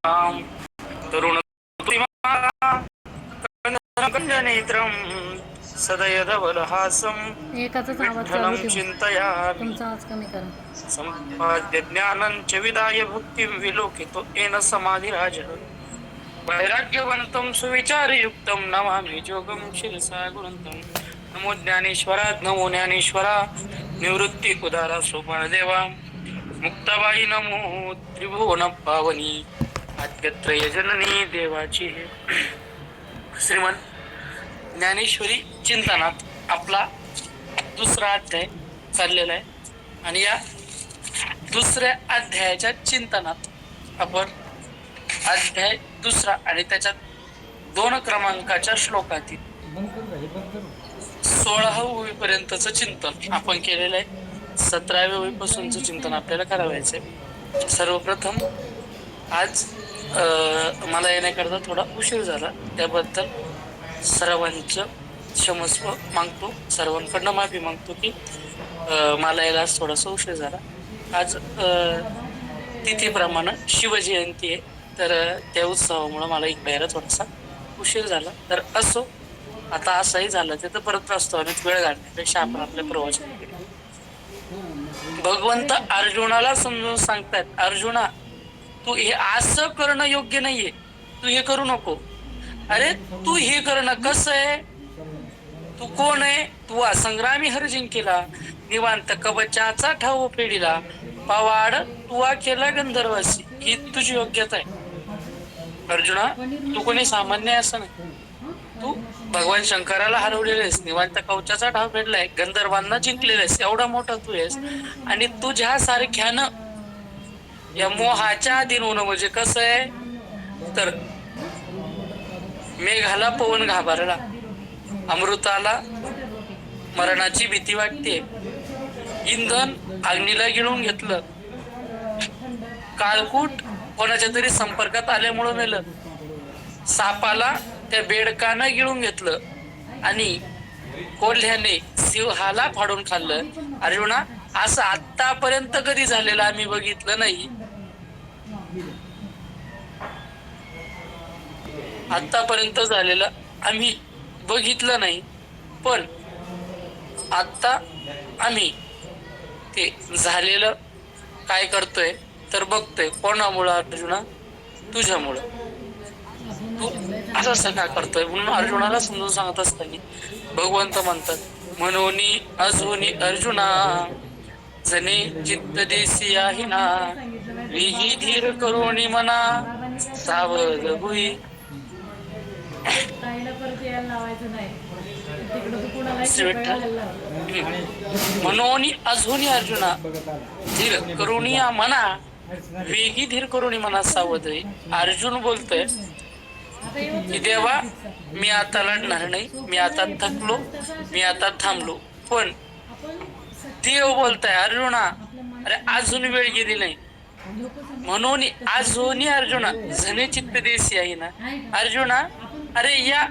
तरुण नेत्रम सदयधवलहासं एकाचाच आवाज चालू विठ्ठलं ठेवा. चिंतयामि तुमचा आवाज कमी करा. संपाद्य ज्ञानं च विदाय भक्तिं विलोकितो येन समाधिराजः वैराग्यवन्तं सुविचारयुक्तं नमामि जोगं शिरसा गुणन्तं नमो ज्ञानेश्वरा नमो ज्ञानेश्वरा निवृत्ती उदारा सोपान देवा मुक्ताबाई नमो त्रिभुवन पावनी आद्यत्रय जननी देवाची श्रीमंत ज्ञानेश्वरी चिंतनात आपला दुसरा अध्याय चाललेला आहे आणि या दुसऱ्या अध्यायाच्या चिंतनात आपण अध्याय दुसरा आणि त्याच्यात 2 क्रमांकाच्या श्लोकातील 16व्या ओळीपर्यंतचं चिंतन आपण केलेलं आहे. 17व्या ओळीपासूनचं चिंतन आपल्याला करायचंय. सर्वप्रथम आज मला येण्याकरता थोडा उशीर झाला, त्याबद्दल सर्वांचं क्षमस्व मागतो, सर्वांकडनं माफी मागतो की मला यायला आज थोडासा उशीर झाला. आज तिथीप्रमाणे शिवजयंती आहे, तर त्या उत्सवामुळे मला इकडे यायला थोडासा उशीर झाला. तर असो, आता असंही झालं ते तर परत प्रस्तावनेत वेळ घालण्यापेक्षा आपण आपल्या प्रवचनाकडे. भगवंत अर्जुनाला समजून सांगतायत, अर्जुना तू हे असं करणं योग्य नाहीये, तू हे करू नको. अरे तू हे करणं कसं आहे, तू कोण आहे, तू असंग्रामी हरजिंक केला, निवांत कवचाचा ठाव फेडिला, पवाड तू केला गंधर्वासी, ही तुझी योग्यता आहे. अर्जुना तू कोणी सामान्य आहे असं नाही, तू भगवान शंकराला हरवलेलेस, निवांत कवचाचा ठाव फेडलाय, गंधर्वांना जिंकलेलेस, एवढा मोठा तू आहेस. आणि तुझ्या सारख्यानं या मोहाच्या अधीन होणं म्हणजे कसं आहे, तर मेघाला पवन घाबरला, अमृताला मरणाची भीती वाटते, इंधन अग्नीला गिळून घेतलं, काळकूट कोणाच्या तरी संपर्कात आल्यामुळे मेलं, सापाला त्या बेडकानं गिळून घेतलं आणि कोल्ह्याने सिंहाला फाडून खाल्लं. अर्जुना असं आतापर्यंत कधी झालेलं आम्ही बघितलं नाही, आतापर्यंत झालेलं आम्ही बघितलं नाही. पण आता आम्ही ते झालेलं काय करतोय तर बघतोय. कोणामुळं अर्जुना, तुझ्यामुळं. तू असं का करतोय म्हणून अर्जुनाला समजून सांगत असताना भगवंत म्हणतात, मनोनी अजूनी अर्जुना जने चित्त देसी आहे ना, विही धीर करोनी मना सावध होई. मनोनी अजूनी अर्जुना धीर करुणी मना, वेगी धीर करुणी मना सावध होई. अर्जुन बोलतोय की देवा मी आता लढणार नाही, मी आता थकलो, मी आता थांबलो. पण देव बोलताय अर्जुना अरे अजून वेळ गेली नाही. म्हणून अजूनही अर्जुना जने चित्त देशी आहे ना, अर्जुना अरे या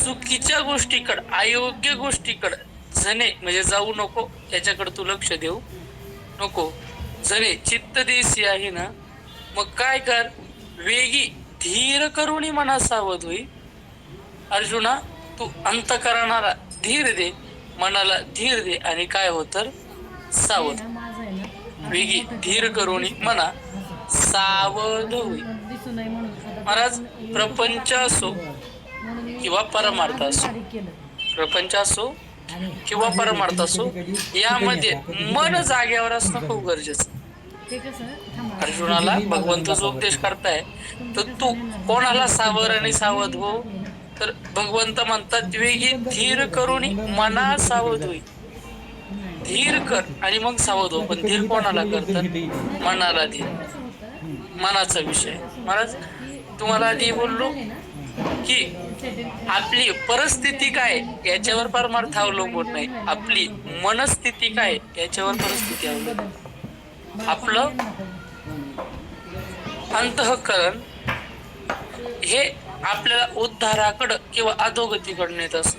चुकीच्या गोष्टीकडे, अयोग्य गोष्टीकडे जने म्हणजे जाऊ नको, याच्याकडे तू लक्ष देऊ नको. जने चित्त देशी आहे ना, मग काय कर, वेगी धीर करुणी मना सावध होई. अर्जुना तू अंतकरणाला धीर दे, मनाला धीर दे आणि काय होत सावध. वेगी धीर करुणी मना सावध होई. महाराज प्रपंच असो किंवा परमार्थ असो, प्रपंच असो किंवा परमार्थ असो, यामध्ये मन जागेवर असणं खूप गरजेचं. अर्जुनाला भगवंत जो उपदेश करताय, तर तू कोणाला सावर आणि सावध हो, तर भगवंत म्हणतात वेगी धीर करून मना सावध होई. धीर कर आणि मग सावध हो. पण धीर कोणाला करतात, मनाला धीर, मनाचा विषय. महाराज तुम्हाला आधी बोललो की आपली परिस्थिती काय याच्यावर परमार्थ अवलंबून नाही, आपली मनस्थिती काय याच्यावर परिस्थिती अवलंबून. आपलं अंतःकरण हे आपल्याला उद्धाराकडं किंवा अधोगतीकडे नेत असत.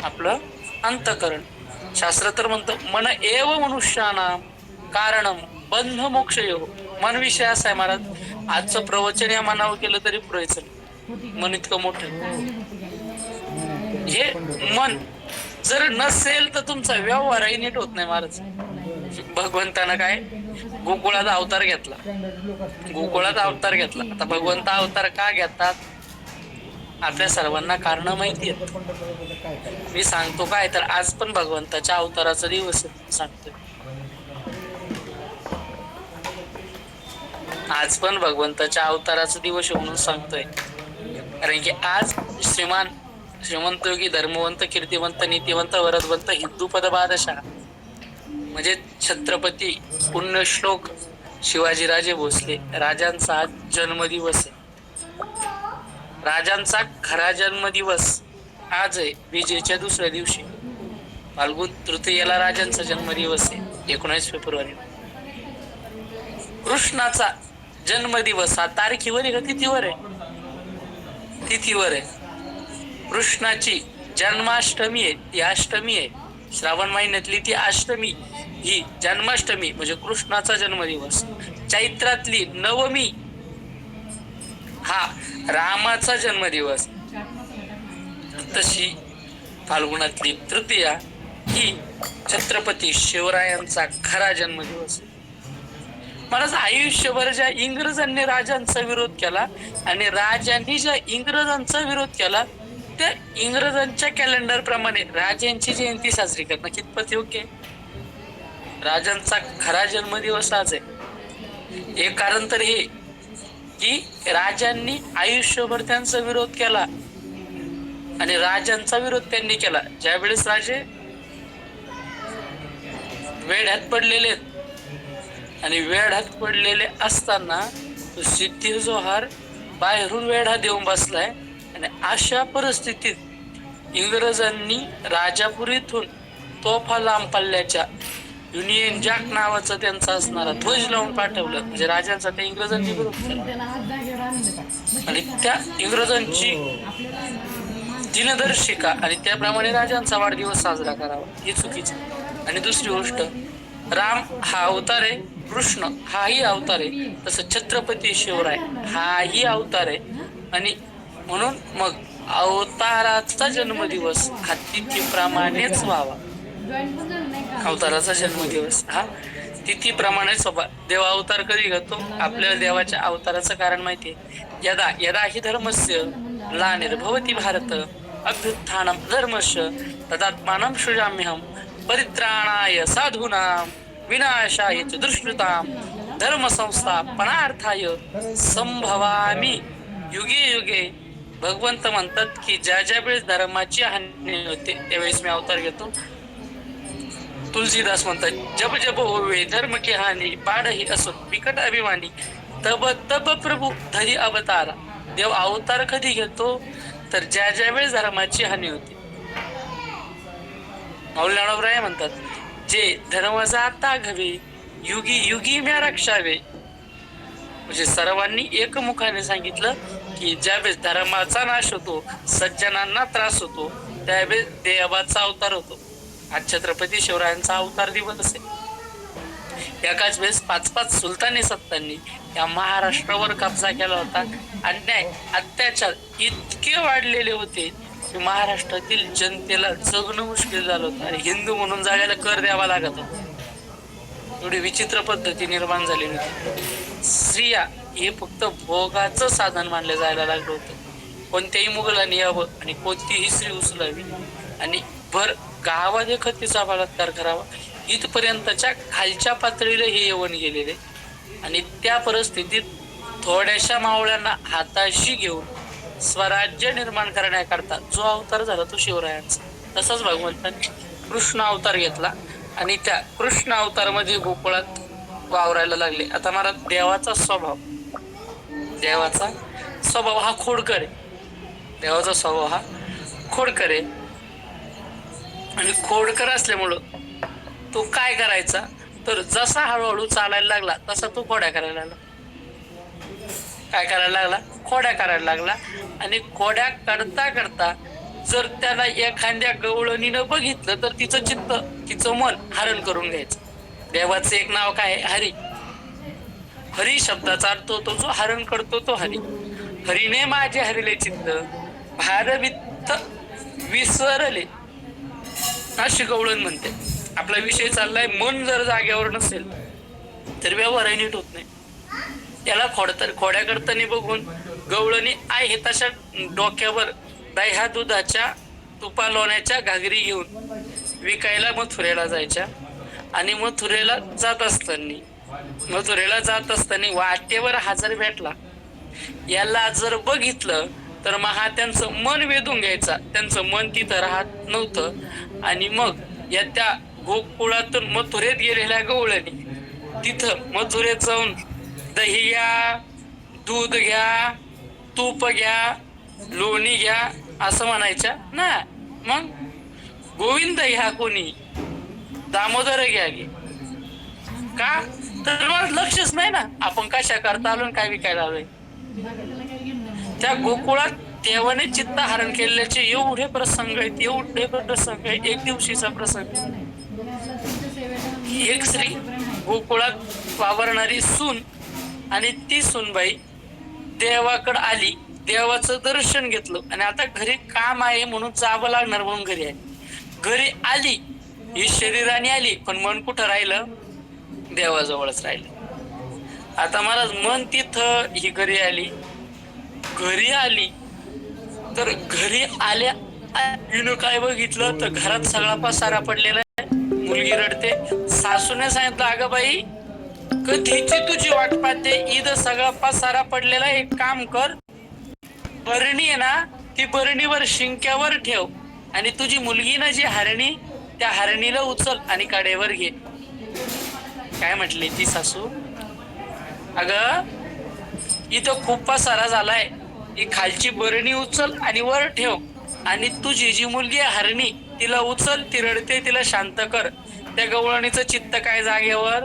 आपलं अंतःकरण, शास्त्र तर म्हणतं मन एव मनुष्यानां कारणम बंध मोक्ष यो. मन विषय असा आहे महाराज आजचं प्रवचन या मनावर केलं तरी पुरायचं मन इतकं मोठं. हे मन जर नसेल तर तुमचा व्यवहारही नीट होत नाही महाराज. भगवंतानं काय गोकुळाचा अवतार घेतला. गोकुळाचा अवतार घेतला. आता भगवंत अवतार का घेतात आपल्या सर्वांना कारण माहिती आहेत. मी सांगतो काय तर आज पण भगवंताच्या अवताराचा दिवस सांगतोय. आज पण भगवंताच्या अवताराचा दिवस म्हणून सांगतोय. कारण की आज श्रीमंत योगी धर्मवंत कीर्तिवंत नीतिवंत वरदवंत हिंदू पद बादशाह म्हणजे छत्रपती पुण्यश्लोक शिवाजीराजे भोसले राजांचा आज जन्मदिवस आहे. राजांचा खरा जन्मदिवस आज आहे. विजेच्या दुसऱ्या दिवशी फाल्गुन तृतीयेला राजांचा जन्मदिवस आहे 19 फेब्रुवारी. कृष्णाचा जन्मदिवस हा तारखेवर आहे का तिथीवर आहे? तिथीवर आहे. कृष्णाची जन्माष्टमी आहे ती अष्टमी आहे. श्रावण महिन्यातली ती अष्टमी ही जन्माष्टमी म्हणजे कृष्णाचा जन्मदिवस. चैत्रातली नवमी हा रामाचा जन्मदिवस. तशी फाल्गुनातली तृतीया ही छत्रपती शिवरायांचा खरा जन्मदिवस. मला आयुष्यभर ज्या इंग्रजांनी राजांचा विरोध केला आणि राजांनी ज्या इंग्रजांचा विरोध केला त्या इंग्रजांच्या कॅलेंडर प्रमाणे राजांची जयंती साजरी करणं कितपत योग्य आहे? राजांचा खरा जन्मदिवस आज आहे. एक कारण तर हे की राजांनी आयुष्यभर त्यांचा विरोध केला आणि राजांचा विरोध त्यांनी केला. ज्यावेळेस राजे वेढ्यात पडलेले आणि वेढ्यात पडलेले असताना सिद्धी जोहार बाहेरून वेढा देऊन बसलाय आणि अशा परिस्थितीत इंग्रजांनी राजापुरीतून तोफा लांब पल्ल्याच्या युनियन जॅक नावाचं त्यांचा असणारा ध्वज लावून पाठवलं. म्हणजे राजांचा त्या इंग्रजांनी विरोध केला आणि त्या इंग्रजांची दिनदर्शिका आणि त्याप्रमाणे राजांचा वाढदिवस साजरा करावा हे चुकीचं. आणि दुसरी गोष्ट राम हा अवतार आहे. कृष्ण हाही अवतार आहे. तसं छत्रपती शिवराय हाही अवतार आहे. आणि म्हणून मग अवताराचा जन्मदिवस हा तिथीप्रमाणेच व्हावा. अवताराचा जन्मदिवस हा तिथीप्रमाणेच व्हावा. देव अवतार कधी घेतो आपल्याला देवाच्या अवताराचं कारण माहितीये. यदा यदा हि धर्मस्य ग्लानिर्भवति भारत अभ्युत्थानं धर्मस्य तदात्मानं सृजाम्यहं परित्राणाय साधूनां विनाशाय च दुष्कृतां धर्मसंस्थापनार्थाय संभवामि युगे युगे. भगवंत म्हणतात की ज्या ज्या वेळेस धर्माची हानी होते त्यावेळेस मी अवतार घेतो. तुलसीदास म्हणतात जब जब होवे धर्म की हानी पाडही असो बिकट अभिमानी तब तब प्रभू धरी अवतारा. देव अवतार कधी घेतो तर ज्या ज्या वेळेस धर्माची हानी होते. मौलाना म्हणतात जे धर्म जाता घवे युगी युगी म्या रक्षावे. म्हणजे सर्वांनी एकमुखाने सांगितलं की ज्यावेळेस धर्माचा नाश होतो सज्जनांना त्रास होतो त्यावेळेस देवाचा अवतार होतो. आज छत्रपती शिवरायांचा अवतार दिवस आहे. एकाच वेळेस 5-5 सुलतानी सत्तांनी या महाराष्ट्रावर कब्जा केला होता. अन्याय अत्याचार इतके वाढलेले होते की महाराष्ट्रातील जनतेला जगणं मुश्किल झालं होतं आणि हिंदू म्हणून जागायला कर द्यावा लागत होता. एवढी विचित्र पद्धती निर्माण झालेली होती. स्त्रिया हे फक्त भोगाचं साधन मानले जायला लागलं होतं. कोणत्याही मुघलांनी यावं आणि कोणतीही स्त्री उचलावी आणि भर गावात खतीचा बलात्कार करावा इथपर्यंतच्या खालच्या पातळीला हे येऊन गेलेले. आणि त्या परिस्थितीत थोड्याशा मावळ्यांना हाताशी घेऊन स्वराज्य निर्माण करण्याकरता जो अवतार झाला तो शिवरायांचा. तसाच भगवंतांनी कृष्ण अवतार घेतला आणि त्या कृष्ण अवतारामध्ये गोकुळात वावरायला लागले. आता मला देवाचा स्वभाव हा खोडकर आहे. देवाचा स्वभाव हा खोडकर आहे आणि खोडकर असल्यामुळं तो काय करायचा तर जसा हळूहळू चालायला लागला तसा तो खोड्या करायला लागला. काय करायला लागला? खोड्या करायला लागला. आणि खोड्या करता करता जर त्याला एखाद्या गवळणीनं बघितलं तर तिचं मन हरण करून घ्यायचं. देवाचं एक नाव काय आहे? हरी. हरी शब्दाचा अर्थ होतो जो हरण करतो तो हरी. हरीने माझे हरिले चित्त भारवित्त विसरले, अशी गवळण म्हणते. आपला विषय चाललाय, मन जर जागेवर नसेल तर व्यवहार नीट होत नाही. त्याला खोड्याकडतानी बघून गवळणी आहे तशा डोक्यावर दह्या दुधाच्या तुपा लोण्याच्या घागरी घेऊन विकायला मथुरेला जायच्या. आणि मथुरेला जात असताना वाटेवर हजर भेटला. याला जर बघितलं तर महा त्यांचं मन वेधून घ्यायचा. त्यांचं मन तिथं राहत नव्हतं. आणि मग या त्या गोकुळातून मथुरेत गेलेल्या गवळणी तिथं मथुरेत जाऊन दही घ्या, दूध घ्या, तूप घ्या, लोणी घ्या असं म्हणायच्या ना. मग गोविंद घ्या कोणी, दामोदर घ्या गे का, तर मला लक्षच नाही ना आपण कशा करता आलो काय विकायला आलोय. त्या गोकुळात देवाने चित्त हरण केल्याचे एवढे प्रसंग आहेत. एक दिवशीचा प्रसंग. एक स्त्री गोकुळात वावरणारी सून आणि ती सूनबाई देवाकडे आली. देवाचं दर्शन घेतलं आणि आता घरी काम आहे म्हणून जावं लागणार म्हणून घरी आली. ही शरीराने आली पण मन कुठं राहिलं, देवाजवळच राहिलं. आता मला मन तिथं, ही घरी आली तर घरी आल्या हिनं काय बघितलं तर घरात सगळा पसारा पडलेला आहे. मुलगी रडते. सासूने सांगितलं, अगं बाई कधीची तुझी वाट पाहते, इथं सगळा पसारा पडलेला, एक काम कर, बरणी आहे ना ती बरणीवर शिंक्यावर ठेव आणि तुझी मुलगी ना जी हरणी, त्या हरणीला उचल आणि कडेवर घे. काय म्हटली ती सासू, अगं इथं खूप पसारा झालाय, ही खालची बरणी उचल आणि वर ठेव आणि तुझी जी मुलगी आहे हरणी तिला उचल, ती रडते, तिला शांत कर. त्या गवळणीचं चित्त काय जागेवर,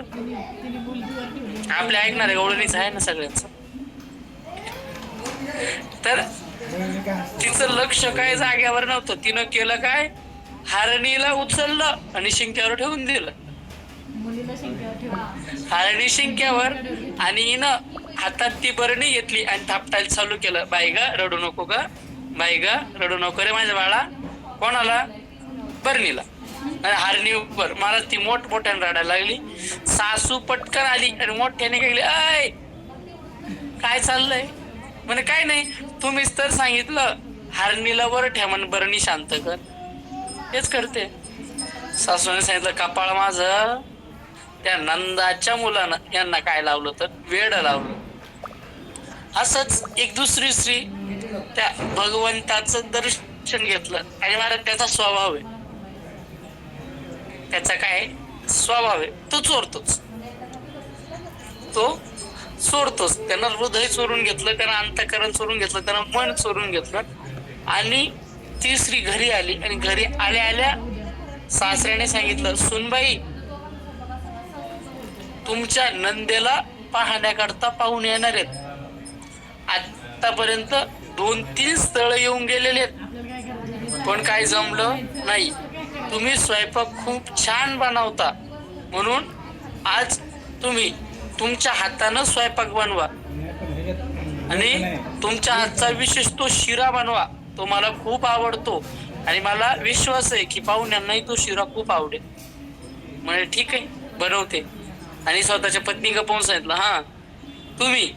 आपल्या ऐकणाऱ्या गवळणीच आहे ना सगळ्यांचं. तर तिचं लक्ष काय जागेवर नव्हतं. तिनं केलं काय, हरणीला उचललं आणि शिंक्यावर ठेवून दिलं. हरणी शिंक्यावर आणि हिनं हातात ती बरणी घेतली आणि थापटायला चालू केलं. बाई ग रडू नको ग, बाई ग रडू नको रे माझ्या बाळा. कोणाला, बरणीला. हरणी उपर मला ती मोठमोठ्याने रडायला लागली. सासू पटकन आली आणि मोठ्याने गेली, अय काय चाललंय. म्हणे काय नाही, तुम्हीच तर सांगितलं हरणीला वर ठेवा म्हण, बरणी शांत कर, हेच करते. सासूने सांगितलं, कपाळ माझं, त्या नंदाच्या मुलानं यांना काय लावलं तर वेड लावलं. असंच एक दुसरी स्त्री त्या भगवंताचं दर्शन घेतलं आणि मला त्याचा स्वभाव आहे, त्याचा काय स्वभाव आहे, तो चोरतोच. त्यानं हृदय चोरून घेतलं, त्यानं अंतःकरण चोरून घेतलं, त्यानं मन चोरून घेतलं. आणि ती स्त्री घरी आली आणि घरी आल्या सासऱ्याने सांगितलं, सुनबाई तुमच्या नंदेला पाहण्याकरता पाहून येणार आहेत. आतापर्यंत 2-3 स्थळ येऊन गेलेले आहेत पण काही जमलं नाही. तुम्ही स्वयंपाक खूप छान बनवता म्हणून आज तुम्ही तुमच्या हातानं स्वयंपाक बनवा आणि तुमच्या हातचा विशेष तो शिरा बनवा, तो मला खूप आवडतो आणि मला विश्वास आहे की पाहुण्यांनाही तो शिरा खूप आवडेल. म्हणजे ठीक आहे बनवते. आणि स्वतःच्या पत्नी गपवून सांगितलं, हा तुम्ही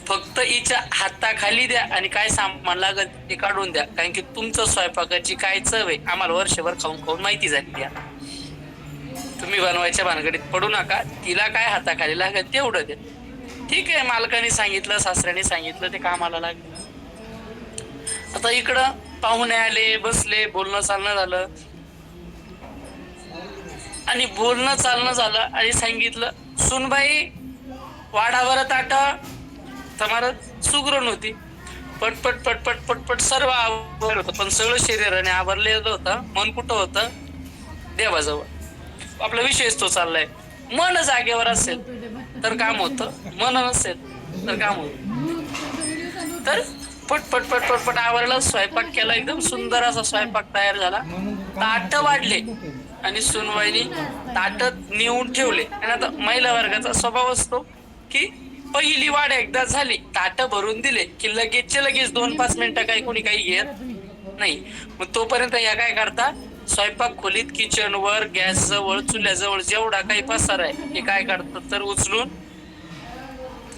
फक्त हिच्या हाताखाली द्या आणि काय सामान लागत ते काढून द्या, कारण की तुमचं स्वयंपाकाची काय चव आहे आम्हाला वर्षभर खाऊन माहिती झाली आहे. तुम्ही बनवायच्या भानगडीत पडू नका, तिला काय हाताखाली लागत तेवढं द्या. ठीक आहे, मालकाने सांगितलं, सासऱ्याने सांगितलं, ते कामाला लागलं. आता इकडं पाहुणे आले, बसले, बोलणं चालणं झालं आणि सांगितलं, सुनबाई वाढावर ताट. तुम्हाला सुगरण होती, पटपट सर्व आवरलं होतं पण सगळं शरीराने आवरलेलं होतं. मन कुठं होतं, देवाजवळ. आपला विषयच तो चाललाय. मन जागेवर असेल तर काम होतं, मन नसेल तर काम होत. तर पटपट आवरलं, स्वयंपाक केला, एकदम सुंदर असा स्वयंपाक तयार झाला. ताट वाढले आणि सुनबाईनी ताट नेऊन ठेवले. आणि आता महिला वर्गाचा स्वभाव असतो की पहिली वाढ एकदा झाली, ताट भरून दिले की लगेचच्या लगेच 2-5 मिनिटं काही कोणी काही घेत नाही. मग तोपर्यंत या काय करता, स्वयंपाक खोलीत किचन वर गॅस जवळ चुल्याजवळ जेवढा काही पसार आहे हे काय करतात तर उचलून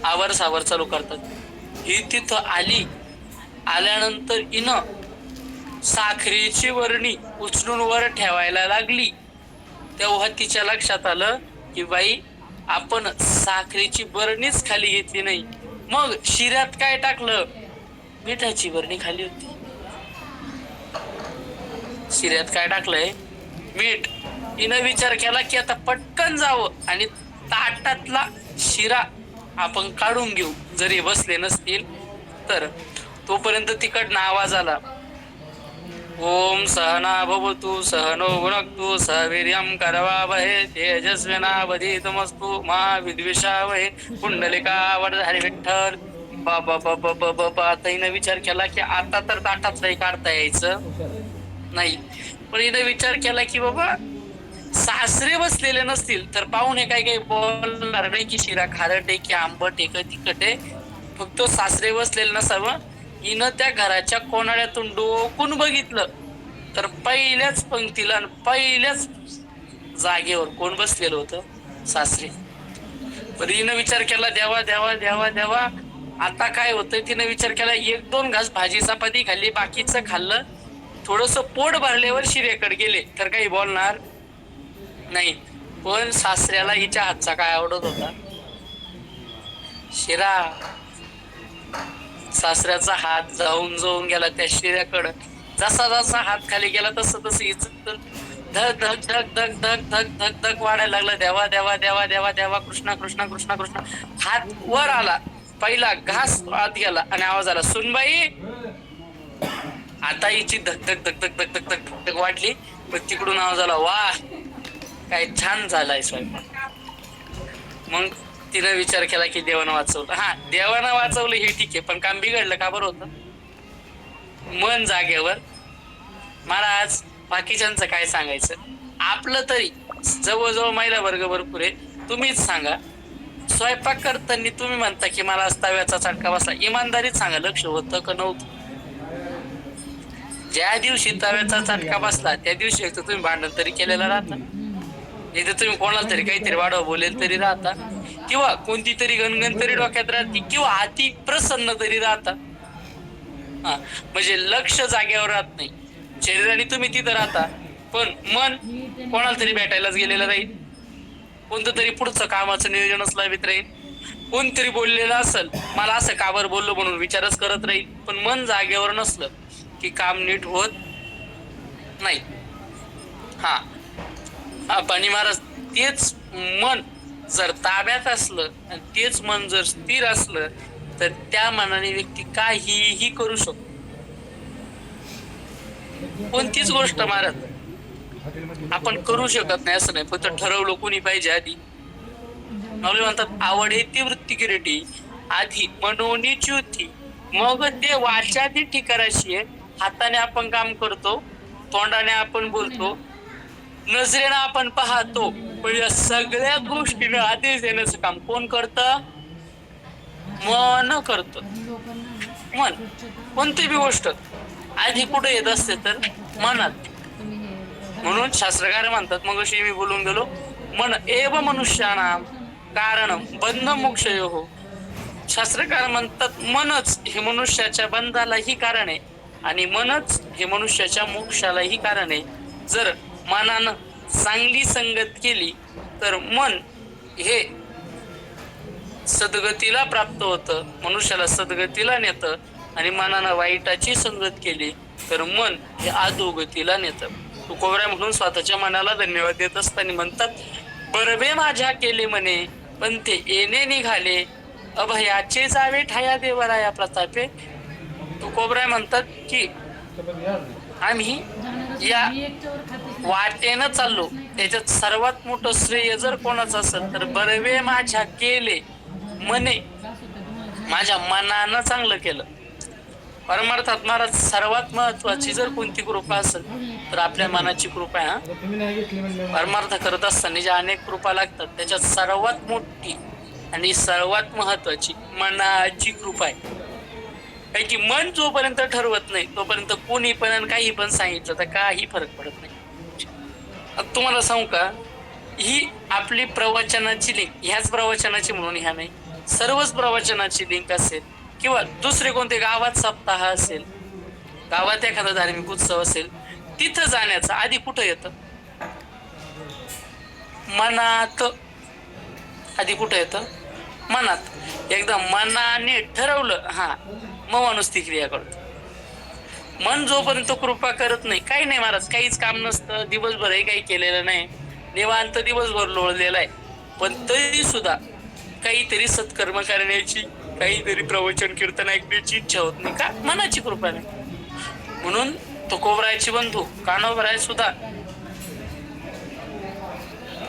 आवर सावर चालू करतात. ही तिथं आल्यानंतर हिनं साखरेची वरणी उचलून वर ठेवायला लागली. तेव्हा तिच्या लक्षात आलं की बाई आपण साखरेची बरणीच खाली घेतली नाही. मग शिऱ्यात काय टाकलं, मिठाची बरणी खाली होती. शिऱ्यात काय टाकलंय, मीठ. हिनं विचार केला की आता पटकन जावं आणि ताटातला शिरा आपण काढून घेऊ, जरी बसले नसतील तर. तोपर्यंत तिकडनं आवाज आला, ओम सहना भवतु सहनो भुनक्तु सह वीर्यं करवावहै तेजस्विनावधीतमस्तु मा विद्विषावहै पुंडलिका वरदहरी विठ्ठल. बाबा आता हिनं विचार केला की आता तर ताटातलंही काढता यायचं नाही. पण हिनं विचार केला की बाबा सासरे बसलेले नसतील तर पाहुणे काही बोलणार नाही की शिरा खारट आहे की आंबट आहे का तिखट आहे. फक्त सासरे बसलेले नसावं. हिनं त्या घराच्या कोनाड्यातून डोकून बघितलं तर पहिल्याच पंक्तीला आणि पहिल्याच जागेवर कोण बसलेलं होतं, सासरे. पण हिनं विचार केला देवा देवा देवा देवा आता काय होतंय. तिनं विचार केला 1-2 घास भाजी चपाती खाल्ली, बाकीचं खाल्लं, थोडस पोट भरल्यावर शिरेकडे गेले तर काही बोलणार नाही. पण सासऱ्याला हिच्या हातचा काय आवडत होता, शिरा. सासऱ्याचा हात जाऊन गेला त्या शिऱ्याकडं. जसा जसा हात खाली गेला तसं हिचं धक धक धक धक धक धक धक धक वाढायला लागला. देवा देवा देवा देवा देवा कृष्णा कृष्णा कृष्णा कृष्णा. हात वर आला, पहिला घास आत गेला आणि आवाज आला, सुनबाई. आता हिची धक धक धक धक धक धक धक धक वाटली. पण तिकडून आवाज आला, वा काय छान झालाय स्वयंपाक. मग तिनं विचार केला की देवानं वाचवलं. हा, देवानं वाचवलं हे ठीक आहे, पण काम बिघडलं का बरं होतं. मन जागेवर. महाराज बाकीच्यांचं काय सांगायचं, आपलं तरी जवळजवळ महिला वर्ग भरपूर आहे. तुम्हीच सांगा, स्वयंपाक करताना तुम्ही म्हणता की मला तव्याचा चटका बसला, इमानदारीत सांगा लक्ष होतं का नव्हतं. ज्या दिवशी तव्याचा चटका बसला त्या दिवशी एक तर तुम्ही भांडण तरी केलेलं राहता, इथे तुम्ही कोणाला तरी काहीतरी वाढव बोलेल तरी राहता, किंवा कोणती तरी गणगण तरी डोक्यात राहते, किंवा अति प्रसन्न तरी राहता. हा, म्हणजे लक्ष जागेवर राहत नाही. शरीराने तुम्ही तिथं राहता पण मन कोणाला तरी भेटायलाच गेलेलं राहील. कोणतं तरी पुढचं कामाचं नियोजनच लावित राहील. कोणतरी बोललेलं असेल, मला असं काबर बोललो म्हणून विचारच करत राहील. पण मन जागेवर नसलं की काम नीट होत नाही. हा पाणी महाराज, तेच मन जर ताब्यात असलं आणि तेच मन जर स्थिर असलं तर त्या मनाने व्यक्ती काहीही करू शकतो. कोणतीच गोष्ट महाराज आपण करू शकत नाही असं नाही, फक्त ठरवलं कोणी पाहिजे आधी. माऊली म्हणतात, आवड हे ती वृत्ती किरीटी आधी मनोनी च्युती मग ते वाचाती ठिकाराशी आहे. हाताने आपण काम करतो, तोंडाने आपण बोलतो, नजरेनं आपण पाहतो, पण या सगळ्या गोष्टीनं आदेश देण्याचं काम कोण करतं, मन करतं. मन कोणती बी गोष्ट आधी कुठे येत असते तर मनात. म्हणून शास्त्रकार म्हणतात, मग अशी मी बोलून गेलो, मन एव मनुष्यानाम कारण बंध मोक्षयोः. शास्त्रकार म्हणतात मनच हे मनुष्याच्या बंधालाही कारण आहे आणि मनच हे मनुष्याच्या मोक्षालाही कारण आहे. जर मनानं चांगली संगत केली तर मन हे सद्गतीला प्राप्त होतं, मनुष्याला सद्गतीला नेतं. आणि मनानं वाईटाची संगत केली तर मन हे अधोगतीला नेतं. तुकोबरा म्हणून स्वतःच्या मनाला धन्यवाद देत असताना म्हणतात, बरवे माझ्या केले म्हणे पण ते येणे निघाले अभयाचे जावे ठाया देवराया प्रतापे. तुकोबरा म्हणतात की आम्ही या वाटेनं चाललो, त्याच्यात सर्वात मोठं श्रेय जर कोणाचं असेल तर बरवे माझ्या केले म्हणे, माझ्या मनानं चांगलं केलं. परमार्थात महाराज सर्वात महत्वाची जर कोणती कृपा असेल तर आपल्या मनाची कृपा आहे. हा, परमार्थ करत असताना ज्या अनेक कृपा लागतात त्याच्यात सर्वात मोठी आणि सर्वात महत्वाची मनाची कृपा आहे. कारण की मन जोपर्यंत ठरवत नाही तोपर्यंत कोणी पण आणि काही पण सांगितलं तर काही फरक पडत नाही. आता तुम्हाला सांगू का, ही आपली प्रवचनाची लिंक, ह्याच प्रवचनाची म्हणून ह्या नाही, सर्वच प्रवचनाची लिंक असेल किंवा दुसरे कोणते गावात सप्ताह असेल, गावात एखादा धार्मिक उत्सव असेल, तिथं जाण्याचं आधी कुठं येतं? मनात. आधी कुठं येतं? मनात. एकदा मनाने ठरवलं मग माणूस ती क्रिया करतो. मन जोपर्यंत कृपा करत नाही, काही नाही महाराज, काहीच काम नसतं, दिवसभरही काही केलेलं नाही, निवांत दिवसभर लोळलेला आहे, पण तरी सुद्धा काहीतरी सत्कर्म करण्याची, काहीतरी प्रवचन कीर्तन ऐकण्याची इच्छा होत नाही का? मनाची कृपा नाही. म्हणून तुकोबरायचे बंधू कान्होबराय सुद्धा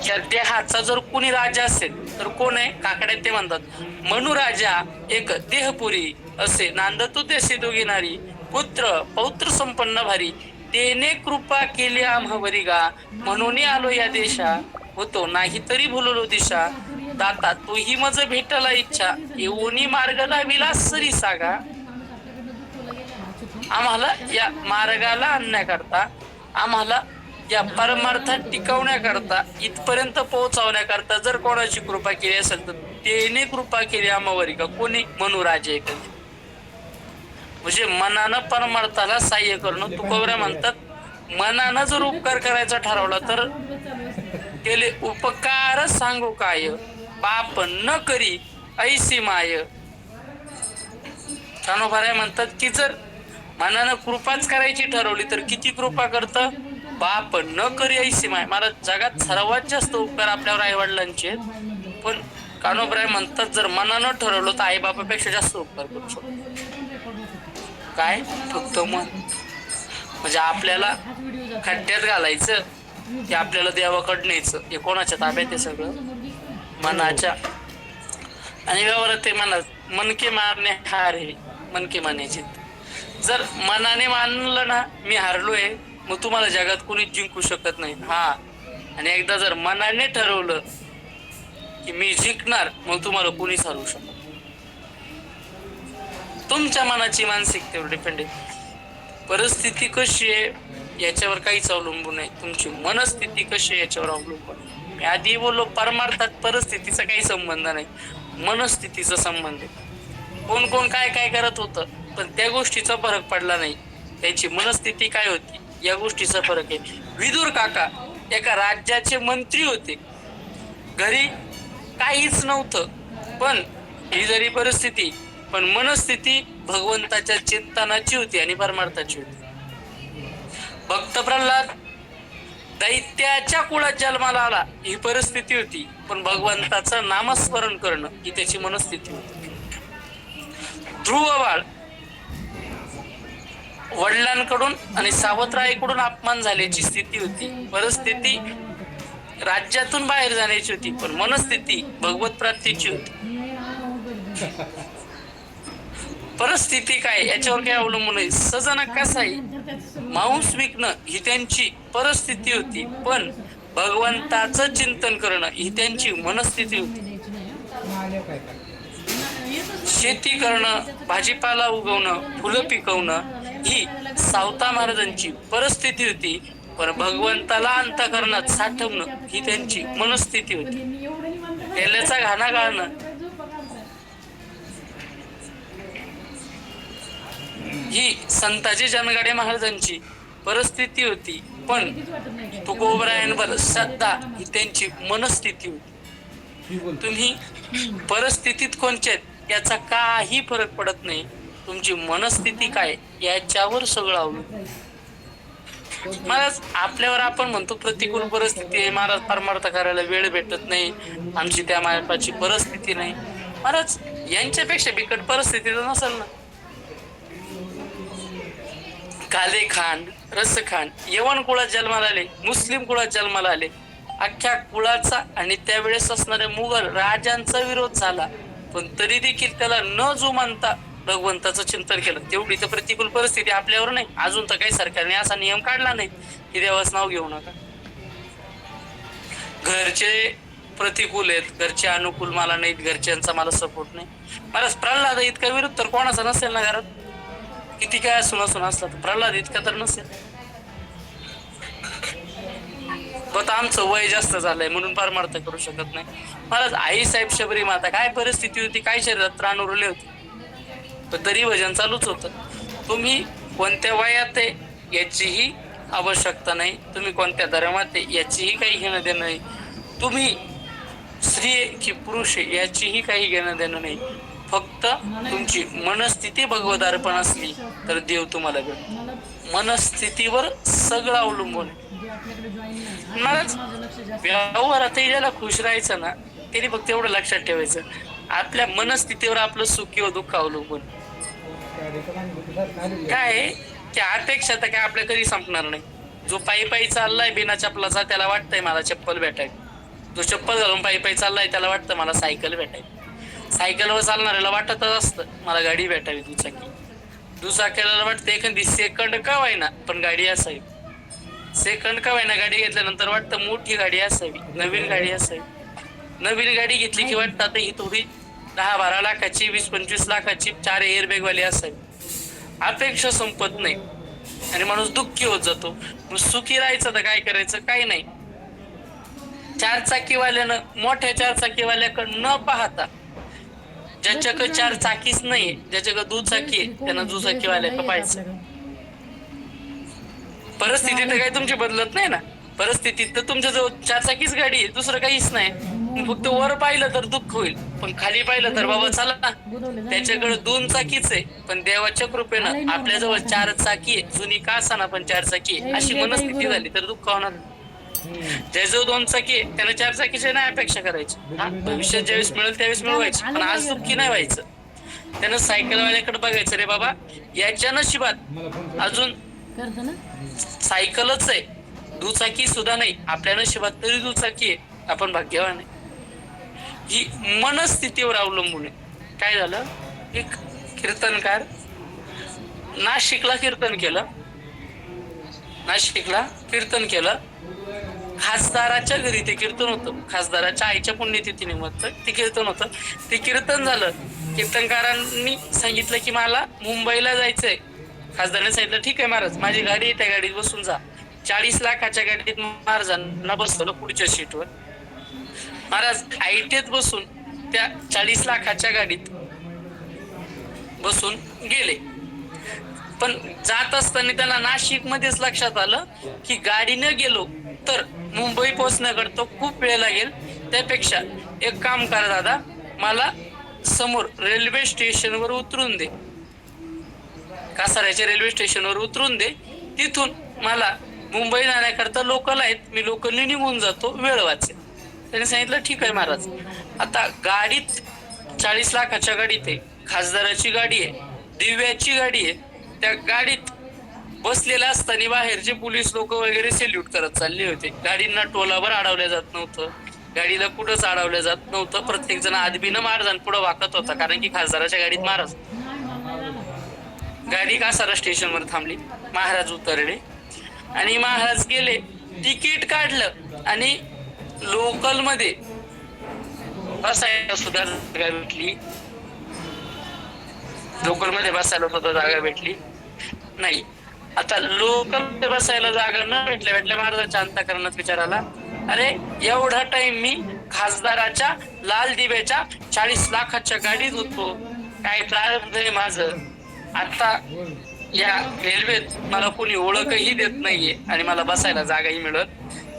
त्या देहाचा जर कोणी राजा असेल तर कोण आहे? काकड्यात ते म्हणतात, मनुराजा एक देहपुरी असे नांदतो ते दोघिनारी, पुत्र पौत्र संपन्न भारी, तेने कृपा केली आम्हावरी गा, म्हणून आलो या देशा, होतो नाही तरी भुललो दिशा, दाता तोही मज भेटला इच्छा, येऊनी मार्गाला विलासरी सागा. आम्हाला या मार्गाला आणण्याकरता, आम्हाला या परमार्थात टिकवण्याकरता, इथपर्यंत पोहोचवण्याकरता जर कोणाची कृपा केली असेल तर तेने कृपा केली आम्हावरी का. कोणी? मनुराजे. म्हणजे मनानं परमार्थाला सहाय्य करणं. तुकोबरा म्हणतात, मनानं जर उपकार करायचा ठरवला तर केले उपकार सांगू काय, पाप न करी ऐसी माय. कान्होबराय म्हणतात की जर मनानं कृपाच करायची ठरवली तर किती कृपा करतं? बाप न करी ऐसी माय. मला जगात सर्वात जास्त उपकार आपल्यावर आई वडिलांचे, पण कान्होबराय म्हणतात जर मनानं ठरवलं तर आई बापापेक्षा जास्त उपकार करू शकतो. काय? फक्त मन. म्हणजे आपल्याला खड्ड्यात घालायचं, ते आपल्याला देवाकडे न्यायचं, हे कोणाच्या ताब्यात आहे? सगळं मनाच्या. आणि व्यवहारात ते म्हणत, मनके मारणे हार हे मनके मानायचे. जर मनाने मानलं ना मी हारलोय, मग तुम्हाला जगात कोणीच जिंकू शकत नाही. आणि एकदा जर मनाने ठरवलं की मी जिंकणार, मग तुम्हाला कोणीच हरवू शकत. तुमच्या मनाची मानसिकतेवर डिपेंड आहे. परिस्थिती कशी आहे याच्यावर काहीच अवलंबून नाही, तुमची मनस्थिती कशी आहे याच्यावर अवलंबून. मी आधी बोललो, परमार्थात परिस्थितीचा काही संबंध नाही, मनस्थितीचा संबंध आहे. कोण कोण काय काय करत होतं, पण त्या गोष्टीचा फरक पडला नाही, त्याची मनस्थिती काय होती या गोष्टीचा फरक आहे. विदुर काका एका राज्याचे मंत्री होते, घरी काहीच नव्हतं, पण ही जरी परिस्थिती, पण मनस्थिती भगवंताच्या चिंतनाची होती आणि परमार्थाची होती. भक्त प्रल्हाद दैत्याच्या कुळात जन्माला आला, ही परिस्थिती होती, पण भगवंताचं नामस्मरण करणं ही त्याची मनस्थिती होती. ध्रुव बाळ वडिलांकडून आणि सावत्राईकडून अपमान झाल्याची स्थिती होती, परिस्थिती राज्यातून बाहेर जाण्याची होती, पण मनस्थिती भगवत प्राप्तीची होती. परिस्थिती काय याच्यावर काय अवलंबून आहे. सजन कसाई मांस विकणं ही त्यांची परिस्थिती होती, पण भगवंताचं चिंतन करणं ही त्यांची मनस्थिती होती. शेती करणं, भाजीपाला उगवणं, फुलं पिकवणं ही सावता महाराजांची परिस्थिती होती, पण भगवंताला अंतःकरणात साठवणं ही त्यांची मनस्थिती होती. तेलाचा घाणा गाळणं ही संताजी जनगाडे महाराजांची परिस्थिती होती, पण तुकोबरायांवर श्रद्धा ही त्यांची मनस्थिती होती. तुम्ही परिस्थितीत कोणच्या याचा काही फरक पडत नाही, तुमची मनस्थिती काय याच्यावर सगळं अवलंबून. महाराज आपल्यावर आपण म्हणतो प्रतिकूल परिस्थिती आहे, महाराज परमार्थ करायला वेळ भेटत नाही, आमची त्या मालपाची परिस्थिती नाही. महाराज यांच्यापेक्षा बिकट परिस्थिती तर नसेल ना. काले खान, रस खान यवन कुळात जन्माला आले, मुस्लिम कुळात जन्माला आले, अख्ख्या कुळाचा आणि त्यावेळेस असणाऱ्या मुघल राजांचा विरोध झाला, पण तरी देखील त्याला न जुमानता भगवंताचं चिंतन केलं. तेवढी तर प्रतिकूल परिस्थिती आपल्यावर नाही. अजून तर काही सरकारने असा नियम काढला नाही की देवाचं नाव घेऊ नका. घरचे प्रतिकूल आहेत, घरचे अनुकूल मला नाहीत, घरच्यांचा मला सपोर्ट नाही. मला प्रल्हाद इतका विरोध तर कोणाचा नसेल ना घरात. किती काय असून असला तर प्रल्हाद इतका तर नसेल. बट आमचं वय जास्त झालंय म्हणून परमार्थ करू शकत नाही. मला आई साहेब शबरी माता काय परिस्थिती होती, काय शरीरात प्राण उरले होते, पण तरी भजन चालूच होतं. तुम्ही कोणत्या वयात आहे याचीही आवश्यकता नाही, तुम्ही कोणत्या धर्मात आहे याचीही काही घेणं देणं नाही, तुम्ही स्त्री की पुरुष आहे याचीही काही घेणं देणं नाही. फक्त तुमची मनस्थिती भगवत अर्पण असली तर देव तुम्हाला भेटतो. मनस्थितीवर सगळं अवलंबून आहे. मलाच व्यवहारातही ज्याला खुश राहायचं ना त्यांनी फक्त एवढं लक्षात ठेवायचं, आपल्या मनस्थितीवर आपलं सुख किंवा दुःख अवलंबून. काय की अपेक्षा तर काय आपल्या कधी संपणार नाही. जो पायी पायी चाललाय बिना चप्पलाचा त्याला वाटतंय मला चप्पल भेटायची. जो चप्पल घालून पायी पायी चाललाय त्याला वाटतं मला सायकल भेटायची. सायकलवर चालणाऱ्याला वाटतच असतं मला गाडी भेटावी दुचाकी. दुचाकीला वाटतं एखादी सेकंड का व्हायना पण गाडी असावी. सेकंड का व्हायना गाडी घेतल्यानंतर वाटतं मोठी गाडी असावी, नवीन गाडी असावी. नवीन गाडी घेतली की वाटतं आता ही थोडी 10-12 लाखाची 20-25 लाखाची 4 एअरबॅग वाली असावी. अपेक्षा संपत नाही आणि माणूस दुःखी होत जातो. मग सुखी राहायचं तर काय करायचं, काही नाही. 4 चाकीवाल्यानं मोठ्या 4 चाकीवाल्याकडे न पाहता, ज्याच्याकडे 4 चाकीच नाही, ज्याच्याकडे दुचाकी आहे त्यांना दुचाकीवाल्याकडे पाहायचं. परिस्थिती तर काही तुमची बदलत नाही ना. परिस्थितीत तर तुमच्या जवळ 4 चाकीच गाडी आहे, दुसरं काहीच नाही. फक्त वर पाहिलं तर दुःख होईल, पण खाली पाहिलं तर बाबा चला ना त्याच्याकडे 2 चाकीच आहे, पण देवाच्या कृपेनं आपल्याजवळ 4 चाकी आहे. जुनी का असाना पण 4 चाकी आहे, अशी मनस्थिती झाली तर दुःख होणार. ज्याजवळ 2 चाकी आहे त्यानं 4 चाकीची नाही अपेक्षा करायची. भविष्यात ज्यावेळेस मिळेल त्यावेळेस मिळवायची, पण आज दुःखी नाही व्हायचं. त्यानं सायकलवाल्याकडे बघायचं, रे बाबा याच्या नशिबात अजून सायकलच आहे, दुचाकी सुद्धा नाही. आपल्या नशिबात तरी दुचाकी आहे, आपण भाग्यवान आहे. ही मनस्थितीवर अवलंबून आहे. काय झालं, एक कीर्तनकार नाशिकला कीर्तन केलं. खासदाराच्या घरी ते कीर्तन होतं. खासदाराच्या आईच्या पुण्यतिथीनिमित्त ते कीर्तन होतं. ते कीर्तन झालं. कीर्तनकारांनी सांगितलं की मला मुंबईला जायचंय. खासदाराने सांगितलं ठीक आहे महाराज, माझी गाडी आहे, त्या गाडीत बसून जा. 40 लाखाच्या गाडीत महाराजांना बसवलं पुढच्या सीटवर. महाराज आयटीत बसून त्या 40 लाखाच्या गाडीत बसून गेले. पण जात असताना त्यांना नाशिक मध्येच लक्षात आलं की गाडीनं गेलो तर मुंबई पोहोचण्याकरता खूप वेळ लागेल. त्यापेक्षा एक काम करा दादा, मला समोर रेल्वे स्टेशनवर उतरून दे, कासाऱ्याच्या रेल्वे स्टेशनवर उतरून दे. तिथून मला मुंबई जाण्याकरता लोकल आहेत, मी लोकलने निघून जातो, वेळ वाचेल. त्याने सांगितलं ठीक आहे महाराज. आता गाडीत 40 लाखाच्या गाडीत आहे, खासदाराची गाडी आहे, दिव्याची गाडी आहे. त्या गाडीत बसलेला असताना बाहेरचे पोलीस लोक वगैरे सेल्यूट करत चालले होते. गाडींना टोलावर अडवल्या जात नव्हतं, गाडीला कुठंच अडवलं जात नव्हतं. प्रत्येक जण आदबीनं महाराजां पुढे वाकत होता, कारण की खासदाराच्या गाडीत महाराज. गाडी कासारा स्टेशनवर थांबली, महाराज उतरले आणि महाराज गेले. तिकीट काढलं आणि लोकल मध्ये बसायला सुद्धा जागा भेटली. लोकल मध्ये बसायला सुद्धा जागा भेटली नाही. आता लोकल मध्ये बसायला जागा न भेटल्या महाराजांच्या अंतःकरणात विचार आला, अरे एवढा टाइम मी खासदाराच्या लाल दिव्याच्या 40 लाखाच्या गाडीत होतो, काय प्रारब्ध आहे माझं. आता या रेल्वेत मला कोणी ओळखही देत नाहीये आणि मला बसायला जागाही मिळत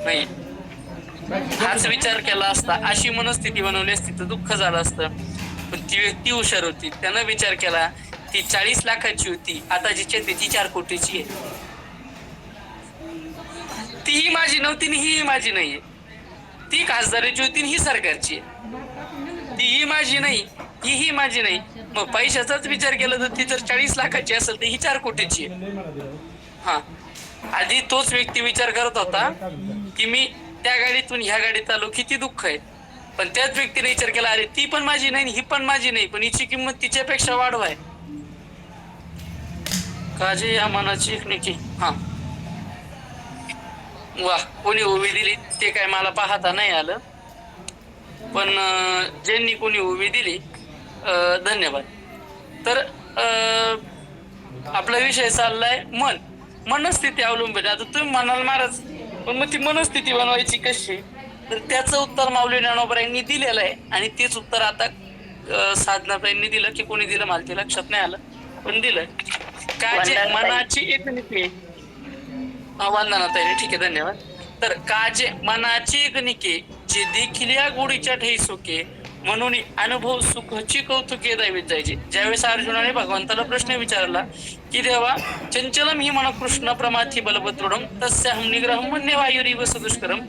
नाही. हाच विचार केला असता, अशी मनस्थिती बनवली असती तर दुःख झालं असतं. पण ती व्यक्ती हुशार होती, त्यानं विचार केला ती 40 लाखाची होती, आता जिची ती 4 कोटीची आहे. तीही माझी नव्हती आणि हीही माझी नाहीये. ती खासदाराची होती ही सरकारची आहे. तीही माझी नाही, हीही माझी नाही. मग पैशाचाच विचार केला तर ती जर 40 लाखाची असेल तर ही 4 कोटीची आहे. हा, आधी तोच व्यक्ती विचार करत होता की मी त्या गाडीतून ह्या गाडीत आलो, किती दुःख आहे. पण त्याच व्यक्तीने विचार केला, अरे ती पण माझी नाही, ही पण माझी नाही, पण हिची किंमत तिच्यापेक्षा वाढवाय. काजी या मनाची एकनिकी. हा वा, कोणी उभी दिली ते काय मला पाहता नाही आलं. पण ज्यांनी कोणी उभी दिली धन्यवाद. तर आपला विषय चाललाय मनस्थिती अवलंबून. आता तुम्ही म्हणाल महाराज पण मग ती मनस्थिती बनवायची कशी, तर त्याचं उत्तर माऊली ज्ञानोबरांनी दिलेलं आहे. आणि तेच उत्तर आता साधनाताईंनी दिलं की कोणी दिलं मला ते लक्षात नाही आलं, पण दिलं. काजे मनाची एक निके, वंदनाताईंनी, ठीक आहे धन्यवाद. तर काजे मनाची एक निके जे देखील या गोडीच्या ठेई सुखे, म्हणून अनुभव सुखची कौतुके दैवित जायचे. ज्यावेळेस अर्जुनाने भगवंताला प्रश्न विचारला की देवा चंचलम ही मन कृष्ण प्रमाथी बलभद्रुडम तस्याहम निग्रहम मन्य वायुरीव सदुष्करम.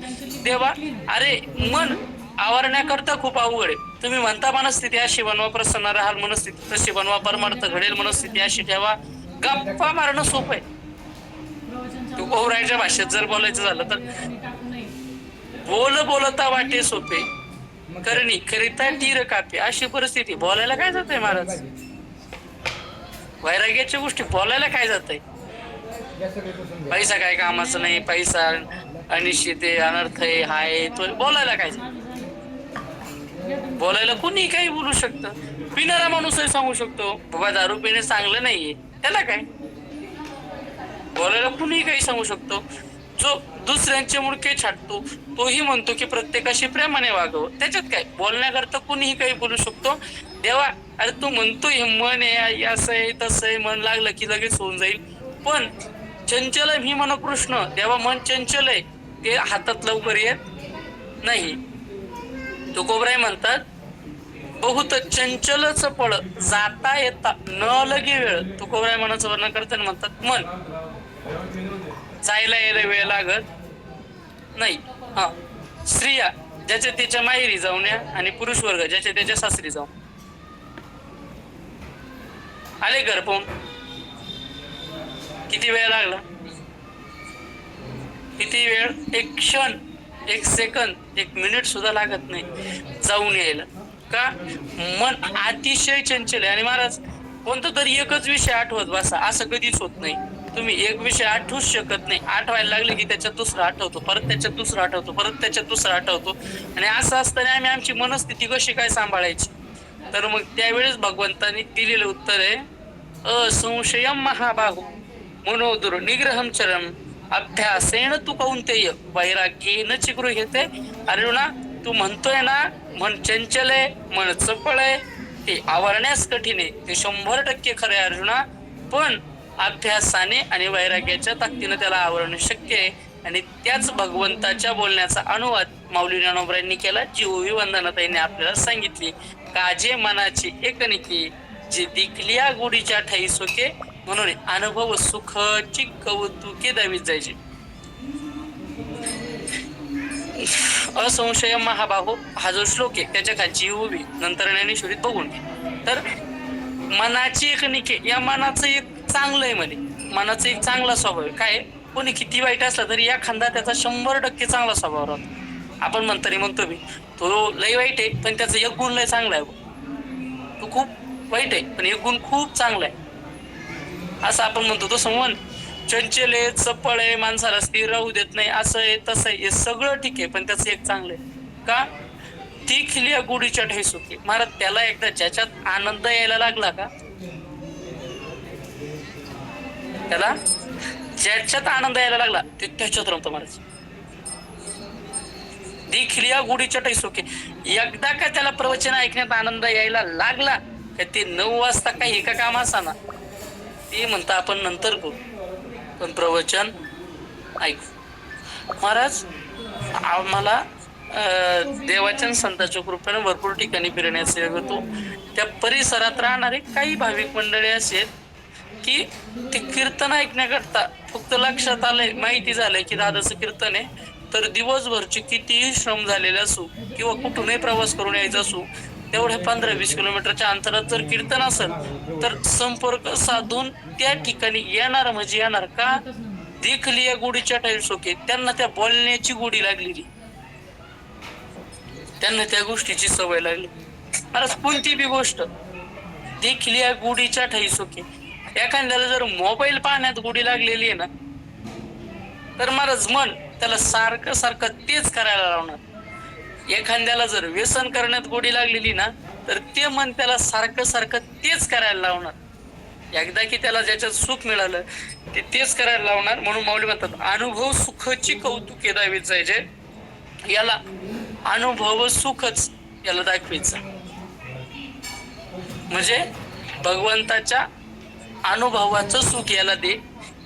देवा अरे मन आवरण्याकरता खूप अवघड आहे. तुम्ही म्हणता मनस्थिती अशी बनवा, प्रसन्न राहाल मनस्थिती तशी बनवा, परमार्थ घडेल मनस्थिती अशी ठेवा. गप्पा मारणं सोपं आहे. तू ओवरायच्या भाषेत जर बोलायचं झालं तर बोलता वाटे सोपे, करणी करिता तीर कापे, अशी परिस्थिती. बोलायला काय जातंय महाराज, वैराग्याच्या गोष्टी बोलायला काय जातंय. पैसा काय कामाचं नाही, पैसा अनिश्चित आहे, अनर्थ आहे, हाय तो बोलायला काय. बोलायला कोणी काही बोलू शकतं. पिणारा माणूसही सांगू शकतो बाबा दारू पिणे चांगलं नाहीये, त्याला काय. बोलायला कुणीही काही सांगू शकतो. जो दुसऱ्यांचे मुडके छाटतो तोही म्हणतो की प्रत्येकाशी प्रेमाने वागावं, त्याच्यात काय. बोलण्याकरता कुणीही काही बोलू शकतो. देवा अरे तू म्हणतोय मन आहे असं आहे तसं आहे, मन लागलं की लगेच होऊन जाईल. पण चंचल ही मन कृष्ण, देवा मन चंचल आहे, ते हातात लवकर येत नाही. तुकोबराय म्हणतात बहुत चंचलच पळ जाता येता न लगे वेळ. तुकोबराय मनाचं वर्णन करताना म्हणतात मन जायला यायला वेळ लागत नाही. हा, स्त्रिया ज्याच्या त्याच्या माहेरी जाऊन या आणि पुरुष वर्ग ज्याच्या त्याच्या सासरी जाऊन आले घर पाहून. किती वेळ लागला, किती वेळ, एक क्षण, एक सेकंद, एक मिनिट सुद्धा लागत नाही जाऊन यायला. का मन अतिशय चंचल आहे. आणि महाराज कोणतं तरी एकच विषय आठवत बसा असं कधीच होत नाही. तुम्ही एक विषय आठवूच शकत नाही. आठवायला लागले की त्याच्यात दुसरा आठवतो, परत त्याच्यात दुसरा आठवतो, परत त्याच्यात दुसरा आठवतो. आणि असं असताना आम्ही आमची मनस्थिती कशी काय सांभाळायची. तर मग त्यावेळेस भगवंतांनी दिलेलं उत्तर आहे असंशयम महाबाहु मनोदुर निग्रहम चरम अभ्यासेन तू कौंतेय वैराग्येन चिगृह्यते. अर्जुना तू म्हणतोय ना मन चंचल आहे, मन चपळ आहे, ते आवरण्यास कठीण आहे, ते 100% खरं आहे अर्जुना. पण अभ्यासाने आणि वैराग्याच्या ताकदीने त्याला आवरणं शक्य आहे. आणि त्याच भगवंताच्या बोलण्याचा अनुवाद माऊली ज्ञानोबरांनी केला, जी ओवी वंदनाताईंनी आपल्याला सांगितली. काजे मनाची एकनिकी जे दिखलिया गुढीच्या ठाई सोके, म्हणून अनुभव सुखची कौतुके दावीत जायचे. असंशय महाबाहो हा जो श्लोक आहे त्याच्या खालची उभी नंतर ज्ञानेश्वरीत बघून. तर मनाची एक निके, या मनाचं एक चांगलं आहे म्हणे, मनाचा एक चांगला स्वभाव आहे. काय कोणी किती वाईट असला तरी या खांदा त्याचा 100% चांगला स्वभाव राहतो. आपण म्हणतो मी तो लय वाईट आहे पण त्याचा एक गुण लय चांगला आहे, तो खूप वाईट आहे पण एक गुण खूप चांगला आहे असं आपण म्हणतो. तो मन चंचल आहे, चपळ आहे, माणसाला स्थिर राहू देत नाही, असं आहे तसं आहे, हे सगळं ठीक आहे पण त्याचं एक चांगलं आहे. का ती खिलिया गुढीच्या ठेस होती. महाराज त्याला एकदा ज्याच्यात आनंद यायला लागला का, त्याला ज्याच्यात आनंद यायला लागला ते त्याच्यात रमतो महाराज. दिखलिया गुढीच्या ठेस होके, एकदा का त्याला प्रवचन ऐकण्यात आनंद यायला लागला का ते 9 वाजता काही एका काम असा ना ते म्हणता आपण नंतर करू पण प्रवचन ऐकू. महाराज आम्हाला देवाच्या संतांच्या कृपेने भरपूर ठिकाणी फिरण्याचा योग होतो. त्या परिसरात राहणारे काही भाविक मंडळी असेल की ते कीर्तन ऐकण्याकरता फक्त लक्षात आलंय, माहिती झालंय की दादाचं कीर्तन आहे, तर दिवसभरचे कितीही श्रम झालेले असू किंवा कुठूनही प्रवास करून यायचा असू, तेवढ्या 15-20 किलोमीटरच्या अंतरात जर कीर्तन असेल तर संपर्क साधून त्या ठिकाणी येणार म्हणजे येणार. का देखलिया गुढीच्या टाईल्सोके, त्यांना त्या बोलण्याची गोडी लागलेली, त्यांना त्या गोष्टीची सवय लागली. महाराज कोणती बी गोष्ट देखलिया गुढीच्या ठाईसोके. एखाद्याला जर मोबाईल पाहण्यात गोडी लागलेली आहे ना तर महाराज मन त्याला सारखं तेच करायला लावणार. एखाद्याला जर व्यसन करण्यात गोडी लागलेली ना, तर ते मन त्याला सारखं सारखं तेच करायला लावणार. एकदा की त्याला ज्याच्यात सुख मिळालं ते तेच करायला लावणार. म्हणून माऊली म्हणतात, अनुभव सुखची कौतुके दावीत जायचे. याला अनुभव सुखच याला दाखवायचं. म्हणजे भगवंताच्या अनुभवाचं सुख याला दे.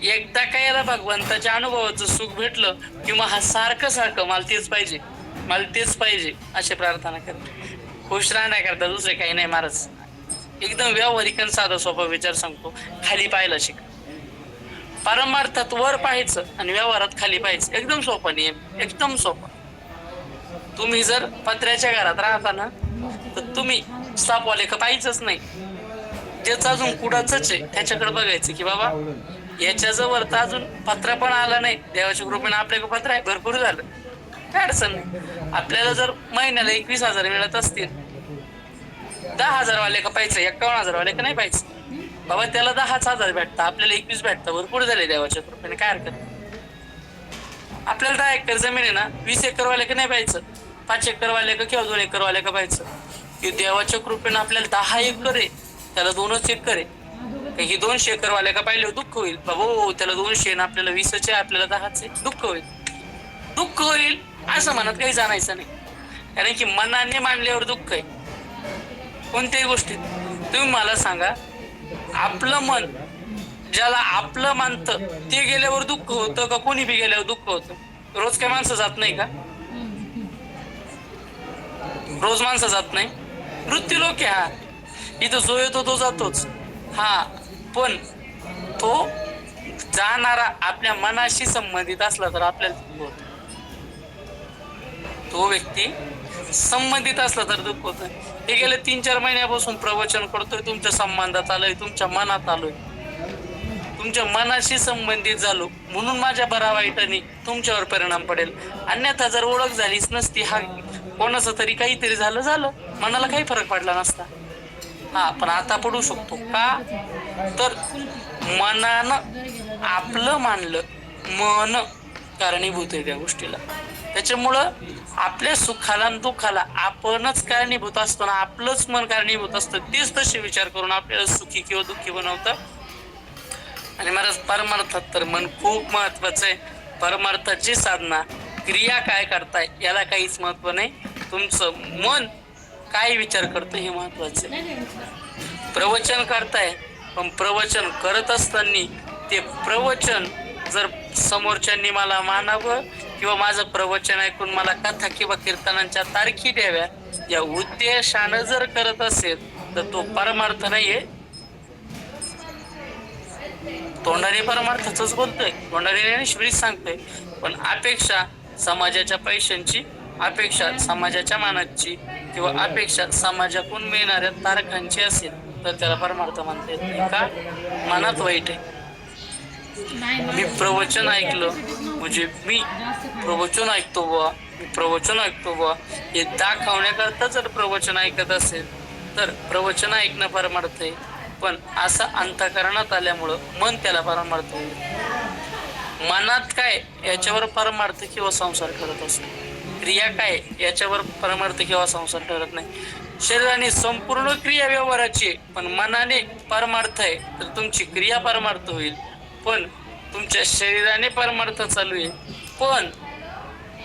एकदा का याला भगवंताच्या अनुभवाचं सुख भेटलं किंवा हा सारखं सारखं मला तेच पाहिजे, मला तेच पाहिजे अशी प्रार्थना करते. खुश राहण्याकरता दुसरे काही नाही महाराज. एकदम व्यावहारिक आणि साधा सोपा विचार सांगतो. खाली पाहायला शिक. परमार्थात वर पाहायचं आणि व्यवहारात खाली पाहायचं. एकदम सोपा नियम, एकदम सोपा. तुम्ही जर पत्र्याच्या घरात राहता ना, तर तुम्ही सापवाले का पाहायचंच नाही. ज्याचं अजून कुडाच आहे त्याच्याकडे बघायचं की बाबा याच्या जवळ तर अजून पत्रा पण आला नाही. देवाच्या कृपेने आपल्याकडे पत्र आहे, भरपूर झालं, काय अडचण नाही. आपल्याला जर महिन्याला 21,000 मिळत असतील, 10,000 वाले का पाहिजे, 51,000 वाले का नाही पाहिजे. बाबा त्याला 10,000 भेटतात, आपल्याला 21 भेटतात, भरपूर झाले देवाच्या कृपेने, काय हरकत. आपल्याला 10 एकर जमीन आहे ना, 20 एकर वाले का नाही पाहिजे, 5 एकर वाले का किंवा 2 एकर वाले का पाहिजे. की देवाच्या कृपेने आपल्याला 10 एकर आहे, त्याला 2च एकर आहे. ही 200 एकर वाले का पाहिलं दुःख होईल. बाबा त्याला 200 ना आपल्याला 20च आहे, आपल्याला 10च आहे, दुःख होईल. दुःख होईल असं म्हणत काही जाणायचं नाही. कारण की मनाने मानल्यावर दुःख आहे कोणत्याही गोष्टीत. तुम्ही मला सांगा, आपलं मन ज्याला आपलं मानतं ते गेल्यावर दुःख होतं का कोणी बी गेल्यावर दुःख होतं? रोज काय माणसं जात नाही का? रोज माणसं जात नाही. मृत्यू लोक आहे. हा इथं जो येतो तो जातोच. हा पण तो जाणारा आपल्या मनाशी संबंधित असला तर आपल्याला दुःख होतं. तो व्यक्ती संबंधित असला तर दुःख होतं. हे गेले 3-4 महिन्यापासून प्रवचन करतोय, तुमच्या संबंधात आलोय, तुमच्या मनात आलोय, तुमच्या मनाशी संबंधित झालो म्हणून माझ्या बरा वाईटाने तुमच्यावर परिणाम पडेल. अन्यथा जर ओळख झालीच नसती, हा कोणाचं तरी काहीतरी झालं, मनाला काही फरक पडला नसता. हा पण आता पडू शकतो का? तर मनानं आपलं मानलं, मन कारणीभूत आहे त्या गोष्टीला. त्याच्यामुळं आपल्या सुखाला आणि दुःखाला आपणच कारणीभूत असतो ना, आपलंच मन कारणीभूत असतं. तेच तसे विचार करून आपल्याला सुखी किंवा दुःखी बनवतं. आणि महाराज परमार्थात तर मन खूप महत्वाचं आहे. परमार्थाची साधना, क्रिया काय करताय याला काहीच महत्व नाही. तुमचं मन काय विचार करतं हे महत्वाचं आहे. प्रवचन करताय पण प्रवचन करत असताना ते प्रवचन जर समोरच्यांनी मला मानावं किंवा माझं प्रवचन ऐकून मला कथा किंवा कीर्तनांच्या तारखी द्याव्या या उद्देशानं जर करत असेल तर तो परमार्थ नाहीये. तोंडाने परमार्थाच बोलतोय, तोंडाने ज्ञानेश्वरी सांगतोय, पण अपेक्षा समाजाच्या पैशांची, अपेक्षा समाजाच्या मानाची किंवा अपेक्षा समाजाकडून मिळणाऱ्या तारखांची असेल तर त्याला परमार्थ म्हणता येत नाही. का? मनात वाईट आहे. मी प्रवचन ऐकलं म्हणजे मी प्रवचन ऐकतो बुवा, मी प्रवचन ऐकतो बुवा हे दाखवण्याकरता जर प्रवचन ऐकत असेल तर प्रवचन ऐकणं परमार्थ आहे. पण असं अंतःकरणात आल्यामुळं मन त्याला परमार्थ होईल. मनात काय याच्यावर परमार्थ किंवा संसार करत असतो. क्रिया काय याच्यावर परमार्थ किंवा संसार करत नाही. शरीराने संपूर्ण क्रिया व्यवहाराची, पण मनाने परमार्थ आहे तर तुमची क्रिया परमार्थ होईल. पण तुमच्या शरीराने परमार्थ चालू आहे पण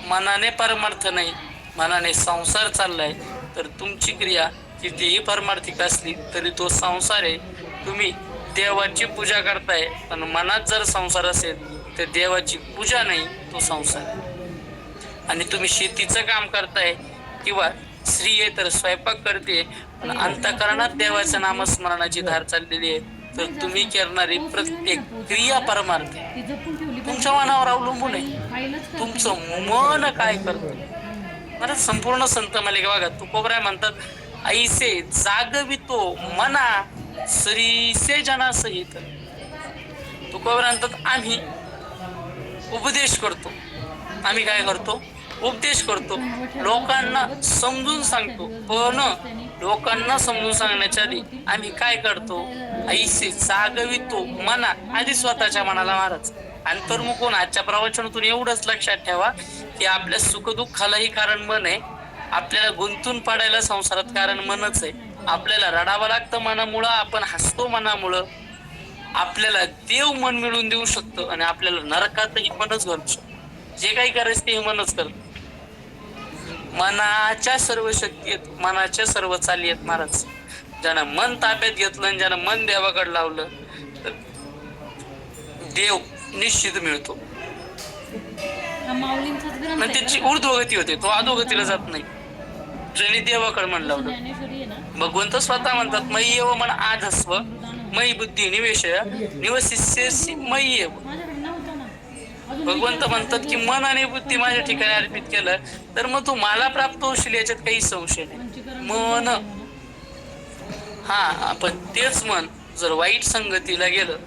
मनाने परमार्थ नाही, मनाने संसार चाललाय तर तुमची क्रिया कितीही परमार्थिक असली तरी तो संसार आहे. तुम्ही देवाची पूजा करताय पण मनात जर संसार असेल तर देवाची पूजा नाही, तो संसार आहे. आणि तुम्ही शेतीचं काम करताय किंवा स्त्री आहे तर स्वयंपाक करते पण अंतःकरणात देवाच्या नामस्मरणाची धार चाललेली आहे तर तुम्ही करणारी प्रत्येक क्रिया परमार्थ आहे. तुमच्या मनावर अवलंबून आहे तुमचं मन काय करतं. मला संपूर्ण संत मालिका बघा, तुकोबराय म्हणतात, ऐसे जागवितो मना सरीसे जनासहित. तुकोबराय म्हणतात आम्ही उपदेश करतो. आम्ही काय करतो? उपदेश करतो, लोकांना समजून सांगतो. पण लोकांना समजून सांगण्याच्या आधी आम्ही काय करतो? ऐसे जागवितो मना, आधी स्वतःच्या मनाला महाराज अंतर्मुख होऊन. आजच्या प्रवचनातून एवढंच लक्षात ठेवा की आपल्या सुखदुःखालाही कारण मन आहे आपल्याला गुंतून पाडायला संसारात कारण मनच आहे. आपल्याला रडावं लागतं मनामुळं, आपण हसतो मनामुळं. आपल्याला देव मन मिळवून देऊ शकतो आणि आपल्याला नरकातही मनच घालू शकतो. जे काही करायचं ते मनच करत. मनाच्या सर्व शक्ती आहेत, मनाच्या सर्व चाली आहेत महाराज. ज्यानं मन ताब्यात घेतलं आणि ज्यानं मन देवाकडे लावलं तर देव निश्चित मिळतो. माऊलींचाच ग्रंथ आणि आहे त्याची बरं का? ऊर्ध्वगती होते, तो अधोगतीला जात नाही. ज्याने देवाकडे मन लावलं. ज्ञानेश्वरी आहे ना, भगवंत स्वतः म्हणतात मयी एव मन आधस्व मयी बुद्धी निवेशय निवसिष्यसि मयी एव. माझ्याकडे नव्हतं ना. अजून भगवंत म्हणतात की मन आणि बुद्धी माझ्या ठिकाणी अर्पित केलं तर मग तू मला प्राप्त होशील, याच्यात काही संशय नाही. पंचीकरण मन झालंय म्हणा. हा, पण तेच मन जर वाईट संगतीला गेलं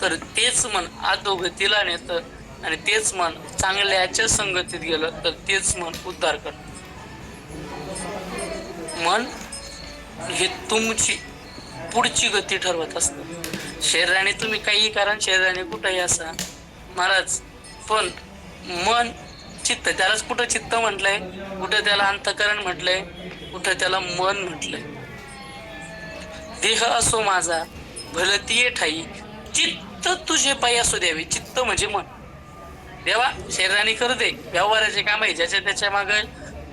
तर तेच मन अधोगतीला नेतं आणि तेच मन चांगल्याच्या संगतीत गेलं तर तेच मन उद्धार करतं. मन हे तुमची पुढची गती ठरवत असतं. शरीराने तुम्ही काही करा, शरीराने कुठंही असा महाराज, पण मन चित्त, त्यालाच कुठं चित्त म्हटलंय, कुठं त्याला अंतःकरण म्हटलंय, कुठं त्याला मन म्हटलंय. देह असो माझा भलतीये ठाई चित्त तुझे पायी असो द्यावे. चित्त म्हणजे मन. देवा शरीराने करते व्यवहाराचे काम आहे, ज्याच्या त्याच्या मागे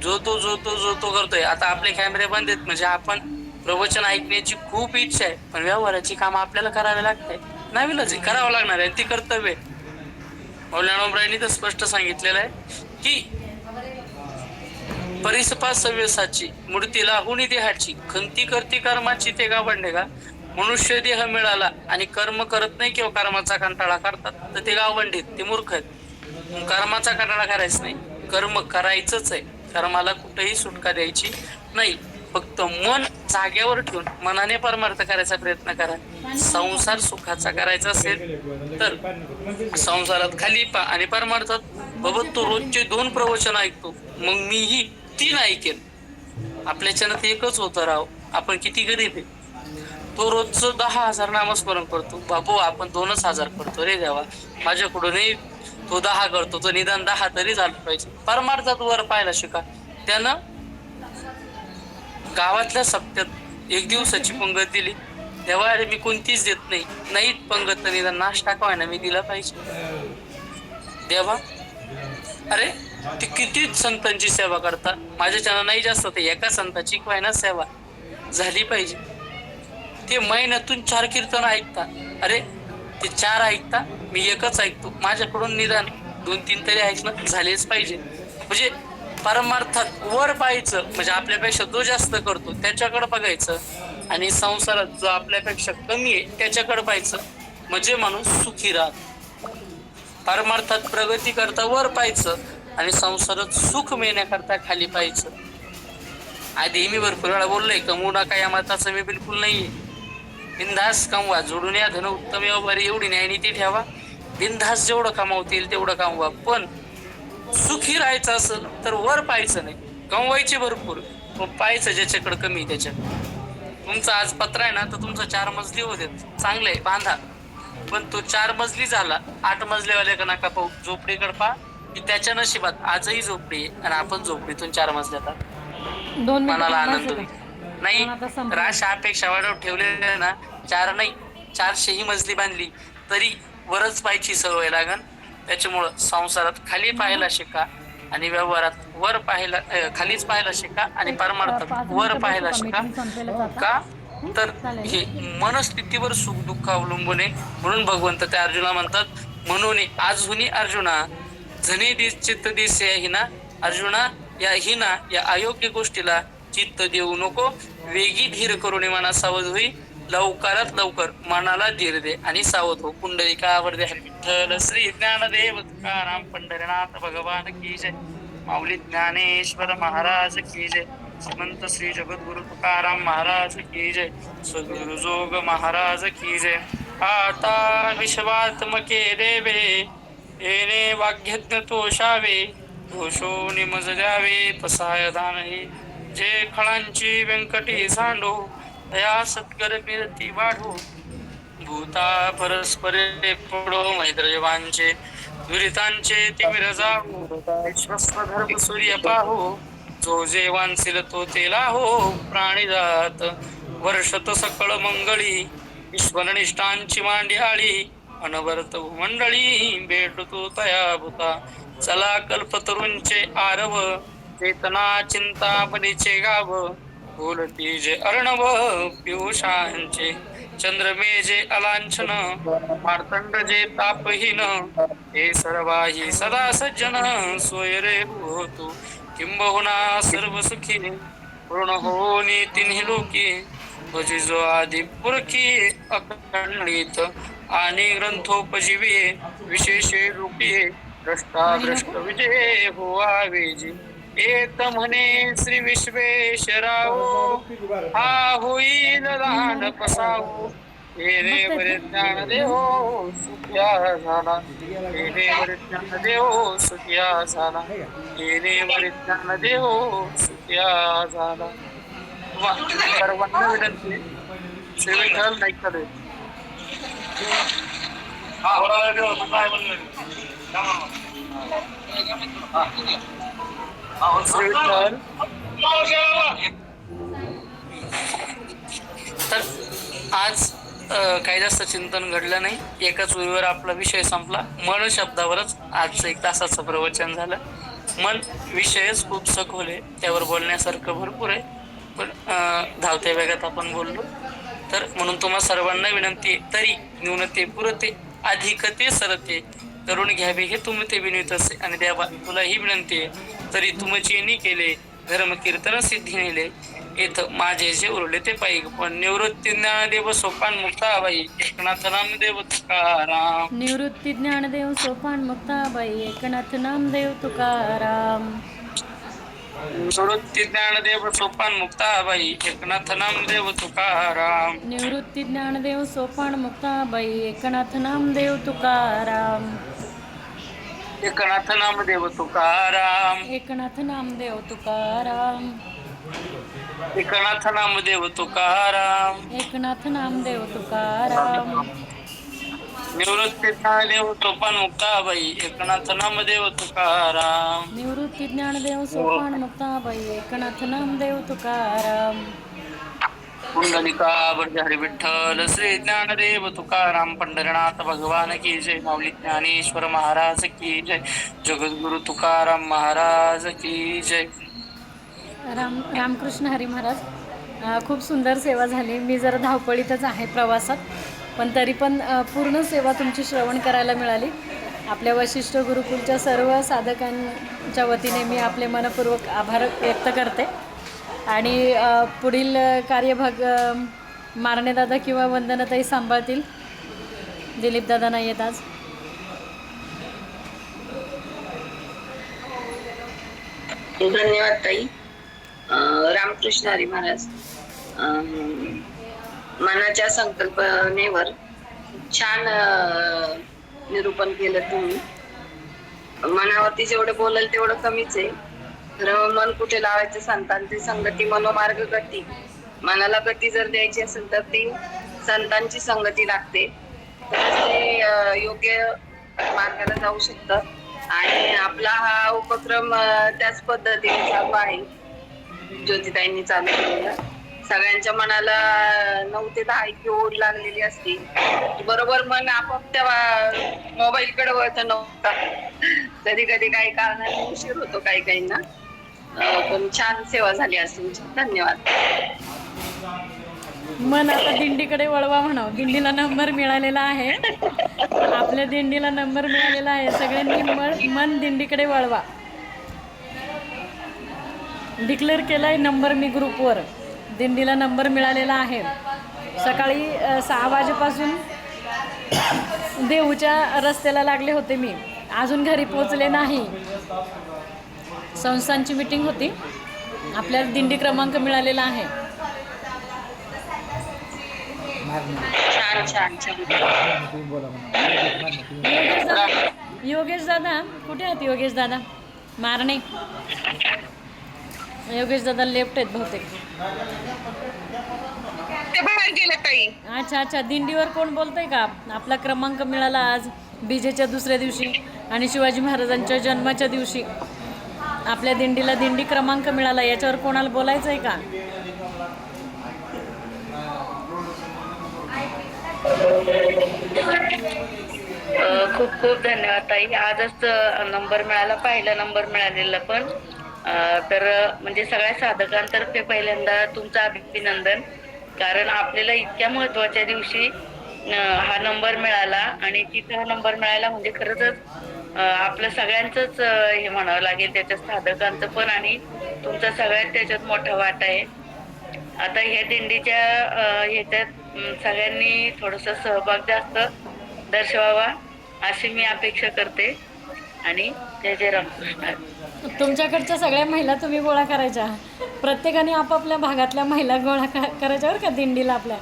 जो तो करतोय. आता आपले कॅमेरे बंद आहेत म्हणजे आपण प्रवचन ऐकण्याची खूप इच्छा आहे, पण व्यवहाराची काम आपल्याला करावे लागते. नाविलाज आहे, करावं लागणार आहे, ती कर्तव्य. मौलाना उमरांनी तर स्पष्ट सांगितलेलं आहे की परिसपा सव्यसाची मूर्तीला हुनी देहाची खंती करती कर्माची ते गावंडे का. मनुष्य देह मिळाला आणि कर्म करत नाही किंवा कर्माचा कंटाळा करतात तर ते गावंडीत, ते मूर्ख आहेत. कर्माचा कंटाळा करायचा नाही, कर्म करायचंच आहे. कर्माला कुठेही सुटका द्यायची नाही. फक्त मन जागेवर ठेवून मनाने परमार्थ करायचा प्रयत्न करा. संसार सुखाचा करायचा असेल तर संसारात खाली पा आणि परमार्थात बाबा तो रोजचे 2 प्रवचन ऐकतो, मग मीही 3 ऐकेल. आपल्याच्यानं एकच होतं राव, आपण किती गरीब आहे. तो रोजचं 10,000 नामस्मरण करतो, बाबू आपण 2,000 करतो रे देवा, माझ्याकडूनही तो 10 करतो, तो निदान 10 तरी झालं पाहिजे. परमार्थात वर पाहायला शिका. त्यानं गावातल्या सप्त्यात 1 दिवसाची पंगत दिली, तेव्हा अरे मी कोणतीच देत नाही पंगत, निदान नाश्ता का ना मी दिला पाहिजे. देवा अरे ते किती संतांची सेवा करतात, माझ्याच्यानं नाही जास्त, ते एका संताची ना सेवा झाली पाहिजे. ते महिन्यातून 4 कीर्तन ऐकता, अरे ते 4 ऐकता, मी एकच ऐकतो, माझ्याकडून निदान 2-3 तरी ऐकणं झालेच पाहिजे. म्हणजे परमार्थात वर पाहायचं, म्हणजे आपल्यापेक्षा जो जास्त करतो त्याच्याकडे बघायचं आणि संसारात जो आपल्यापेक्षा कमी आहे त्याच्याकडे पाहायचं, म्हणजे माणूस सुखी राहत. परमार्थात प्रगती करता वर पाहायचं आणि संसारात सुख मिळण्याकरता खाली पाहायचं. आधी मी भरपूर वेळा बोललोय, कमवू नका या मताचं मी बिलकुल नाहीये. बिनधास कमवा, जोडून या धन उत्तम व्यवहारी, एवढी न्यायनीती ठेवा. बिनधास जेवढं कमावतील तेवढं कमवा, पण सुखी राहायचं असेल तर वर पाहायचं नाही. कमवायचे भरपूर, पण पाहायचं ज्याच्याकडे कमी त्याच्यात. तुमचा आज पत्रा आहे ना, तर तुमचा 4 मजली होते, चांगले बांधा, पण तो 4 मजली झाला, 8 मजलीवाले का नका पाहू, झोपडीकडे पहा की त्याच्या नशिबात आजही झोपडी आहे आणि आपण झोपडीतून 4 मजल्यात. 2 मिनिटं मनाला आनंद थांबायचं होईल. का? नाही पण आता संपलं. राश अपेक्षा वाढवून ठेवलेल्या ना, 4 नाही 400 ही मजली बांधली तरी वरच पाहायची सवय लागन. त्याच्यामुळं संसारात खाली पाहायला शिका आणि व्यवहारात वर पाहायला, खालीच पाहायला शिका आणि परमार्थात वर पाहायला शिका. का तर हे मनस्थितीवर सुख दुःख अवलंबून आहे. म्हणून भगवंत त्या अर्जुना म्हणतात, म्हणून आजहुनी अर्जुना झने दिस चित्त दिस हिना. अर्जुना या हिना या अयोग्य गोष्टीला चित्त देऊ नको, वेगी धीर करून मना सावध होई. लवकरात लवकर मनाला धीर दे आणि सावध हो. पुंडलिकावर दे. विठ्ठल श्री ज्ञानदेव तुकाराम पंढरीनाथ भगवान की जय. माऊली ज्ञानेश्वर महाराज की जय. श्रीमंत श्री जगद्गुरु तुकाराम महाराज की जय. सद्गुरु जोग महाराज की जय. आता विश्वात्मके देवे येणे वाग्यज्ञ तोषावे, दोषो निमज द्यावे पसाय दान हे. जे खळांची व्यंकटी सांडो, दया सत्कर मिरती वाढो. भूता परस्परे पडो, मैत्रजवांचे दुरितांचे तिमिर जावो. विश्वस्त धर्म सूर्य पाहो, जो जे वांसिल तो तेला हो प्राणी जात. वर्षत सकळ मंगळी ईश्वरनिष्ठांची मांडी आळी. अनवरत मंडळी भेटतो तया भूता. चला कल्पतरूंचे आरव चेतना चिंता बनीचे गाव. बोलती जे अर्णव पियुषांचे चंद्रमे जे अलांछन. मार्तंड जे तापहीन हे सर्वाही सदा सज्जन. सोय रे होतो किंबहुना सर्व सुखी पूर्ण होनी तिन्ही लोकी. भजिजो आदि पुरखी अखंडित आणि ग्रंथोपजीवी विशेषे रूपी. द्रष्टा द्रष्ट विजय होवा वेजी. एक म्हणे श्री विश्वेश्वराव हा होईल लहान पसावो. येणे बरे ज्ञान देहो सुखिया झाला. येणे बरे ज्ञान देहो सुखिया झाला. येणे बरे ज्ञान देहो सुखिया झाला. वा, सर्वांना विनंती श्री विठ्ठल नाईक कडे. श्री विठ्ठल. तर आज काही जास्त चिंतन घडलं नाही. एकाच ओळीवर आपला विषय संपला. मन शब्दावरच आजचं 1 तासाचं प्रवचन झालं. मन विषयच खूप सखोल आहे, त्यावर बोलण्यासारखं भरपूर आहे, पण धावत्या वेगात आपण बोललो. तर म्हणून तुम्हा सर्वांना विनंती, तरी न्यूनते पुरते अधिकते सरते करून घ्यावे हे तुम ते विनवित असे. आणि देवा तुला ही विनंती आहे, तरी तुमची नी केले धर्म कीर्तन सिद्धी नेले. येथ माझे जे उरले ते पाहिजे. पण निवृत्ती ज्ञानदेव सोपान मुक्ताबाई एकनाथ नामदेव तुकाराम. निवृत्ती ज्ञानदेव सोपान मुक्ताबाई एकनाथ नामदेव तुकाराम. निवृत्ती ज्ञानदेव सोपान मुक्ताबाई एकनाथ नामदेव तुकाराम. निवृत्ती ज्ञानदेव सोपान मुक्ताबाई एकनाथ नामदेव तुकाराम. एकनाथ नामदेव तुकाराम. एकनाथ नामदेव तुकाराम. एकनाथ नामदेव तुकाराम. एकनाथ नामदेव तुकाराम. निवृत्ती ज्ञानदेव सोपान मुक्ताबाई एकनाथ नामदेव तुकाराम. निवृत्ती ज्ञानदेव सोपान मुक्ताबाई एकनाथ नामदेव तुकाराम. पुंडलिका हरी विठ्ठल श्री ज्ञानदेव तुकाराम. पंढरीनाथ भगवान की जय. माऊली ज्ञानेश्वर महाराज की जय. जगद्गुरु तुकाराम महाराज की जय. रामकृष्ण हरी महाराज. खूप सुंदर सेवा झाली. मी जरा धावपळीतच आहे प्रवासात, पण तरी पण पूर्ण सेवा तुमची श्रवण करायला मिळाली. आपल्या वशिष्ठ गुरुकुलच्या सर्व साधकांच्या वतीने मी आपले मनपूर्वक आभार व्यक्त करते. आणि पुढील कार्यभाग मारणेदादा किंवा वंदनाताई सांभाळतील. दिलीपदादा नाही येत आज. धन्यवाद ताई. रामकृष्ण हरी महाराज. मनाच्या संकल्पनेवर छान निरूपण केलं तुम्ही. मनावरती जेवढं बोलाल तेवढं कमीच आहे. खरं मन कुठे लावायचं संतांची संगती मनोमार्ग गती. मनाला गती जर द्यायची असेल तर ती संतांची संगती लागते, तर ते योग्य मार्गाला जाऊ शकतात. आणि आपला हा उपक्रम त्याच पद्धतीने चालू आहे, ज्योतिताईंनी चालू केलेला. सगळ्यांच्या मनाला 9 ते 10 इतकी ओढ लागलेली असते, बरोबर मन आपोआप त्या मोबाईलकडे वळतं नव्हतं. कधी कधी काही कारणाने उशीर होतो काही काहींना, पण छान सेवा झाली आज तुमची. धन्यवाद. मन आता दिंडीकडे वळवा म्हणावं. दिंडीला नंबर मिळालेला आहे, आपल्या दिंडीला नंबर मिळालेला आहे. सगळ्यांनी मन दिंडीकडे वळवा. डिक्लेअर केलाय नंबर मी ग्रुपवर. दिंडीला नंबर मिळालेला आहे. सकाळी 6 वाजेपासून देऊच्या रस्त्याला लागले होते मी, अजून घरी पोचले नाही. संस्थांची मीटिंग होती, आपल्याला दिंडी क्रमांक मिळालेला आहे. योगेश दादा कुठे आहेत? योगेश दादा मारणे. योगेश दादा लेफ्ट आहेत बहुतेक. ते बाहेर गेले ताई. अच्छा. दिंडीवर कोण बोलतंय का? आपला क्रमांक मिळाला आज बीजेच्या दुसऱ्या दिवशी आणि शिवाजी महाराजांच्या जन्माच्या दिवशी. आपल्या दिंडीला दिंडी क्रमांक मिळाला, याच्यावर कोणाला बोलायचं आहे का? खूप खूप धन्यवाद ताई. आजच नंबर मिळाला, पहिला नंबर मिळालेला पण तर म्हणजे सगळ्या साधकांतर्फे पहिल्यांदा तुमचं अभिनंदन. कारण आपल्याला इतक्या महत्वाच्या दिवशी हा नंबर मिळाला आणि तिथे हा नंबर मिळाला म्हणजे खरंच आपलं सगळ्यांचंच हे म्हणावं लागेल, त्याच्यात साधकांचं पण आणि तुमचा सगळ्यात त्याच्यात मोठा वाटा आहे. आता ह्या दिंडीच्या ह्याच्यात सगळ्यांनी थोडस सहभाग जास्त दर्शवावा अशी मी अपेक्षा करते. आणि जय जय रामकृष्ण. तुमच्याकडच्या सगळ्या महिला तुम्ही गोळा करायच्या, प्रत्येकाने आपापल्या भागातल्या महिला गोळा करायच्या बरं का दिंडीला. आपल्या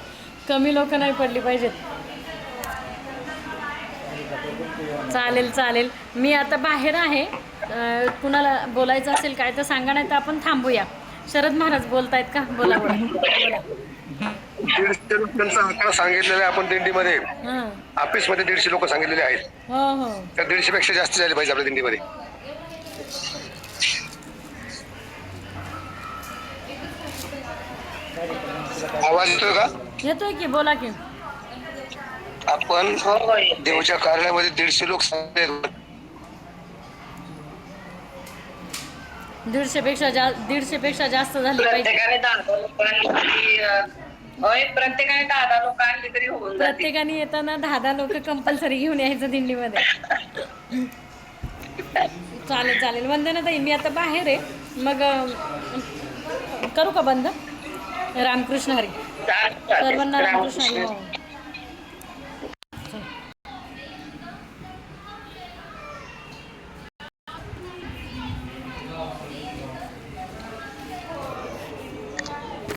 कमी लोक नाही पडली पाहिजेत. चालेल चालेल, मी आता बाहेर आहे. कुणाला बोलायचं असेल काय तर सांगा, नाही तर आपण थांबूया. शरद महाराज बोलतायत का? बोला बोला बोला. 150 लोकांचा आकडा सांगितलेला आहे आपण दिंडीमध्ये. हां. ऑफिस मध्ये 150 लोक सांगितलेले आहेत. हो हो. तर 150 पेक्षा जास्त झाले पाहिजे आपल्या दिंडीमध्ये. आवाज येतोय का? येतोय की, बोला की. आपण देवच्या कार्यालयामध्ये 150 लोक सांगितले. 150 पेक्षा जास्त झाली पाहिजे. प्रत्येकाने 10 लोकांनी होय, प्रत्येकाने 10 लोक आणली तरी होऊन जाते. प्रत्येकाने येताना 10 लोक कंपल्सरी घेऊन यायचं दिंडीमध्ये. चालेल चालेल. वंदना ताई, मी आता बाहेर आहे, मग करू का बंद? रामकृष्ण हरी. चालेल. सर्वांना रामकृष्ण हरी. हो.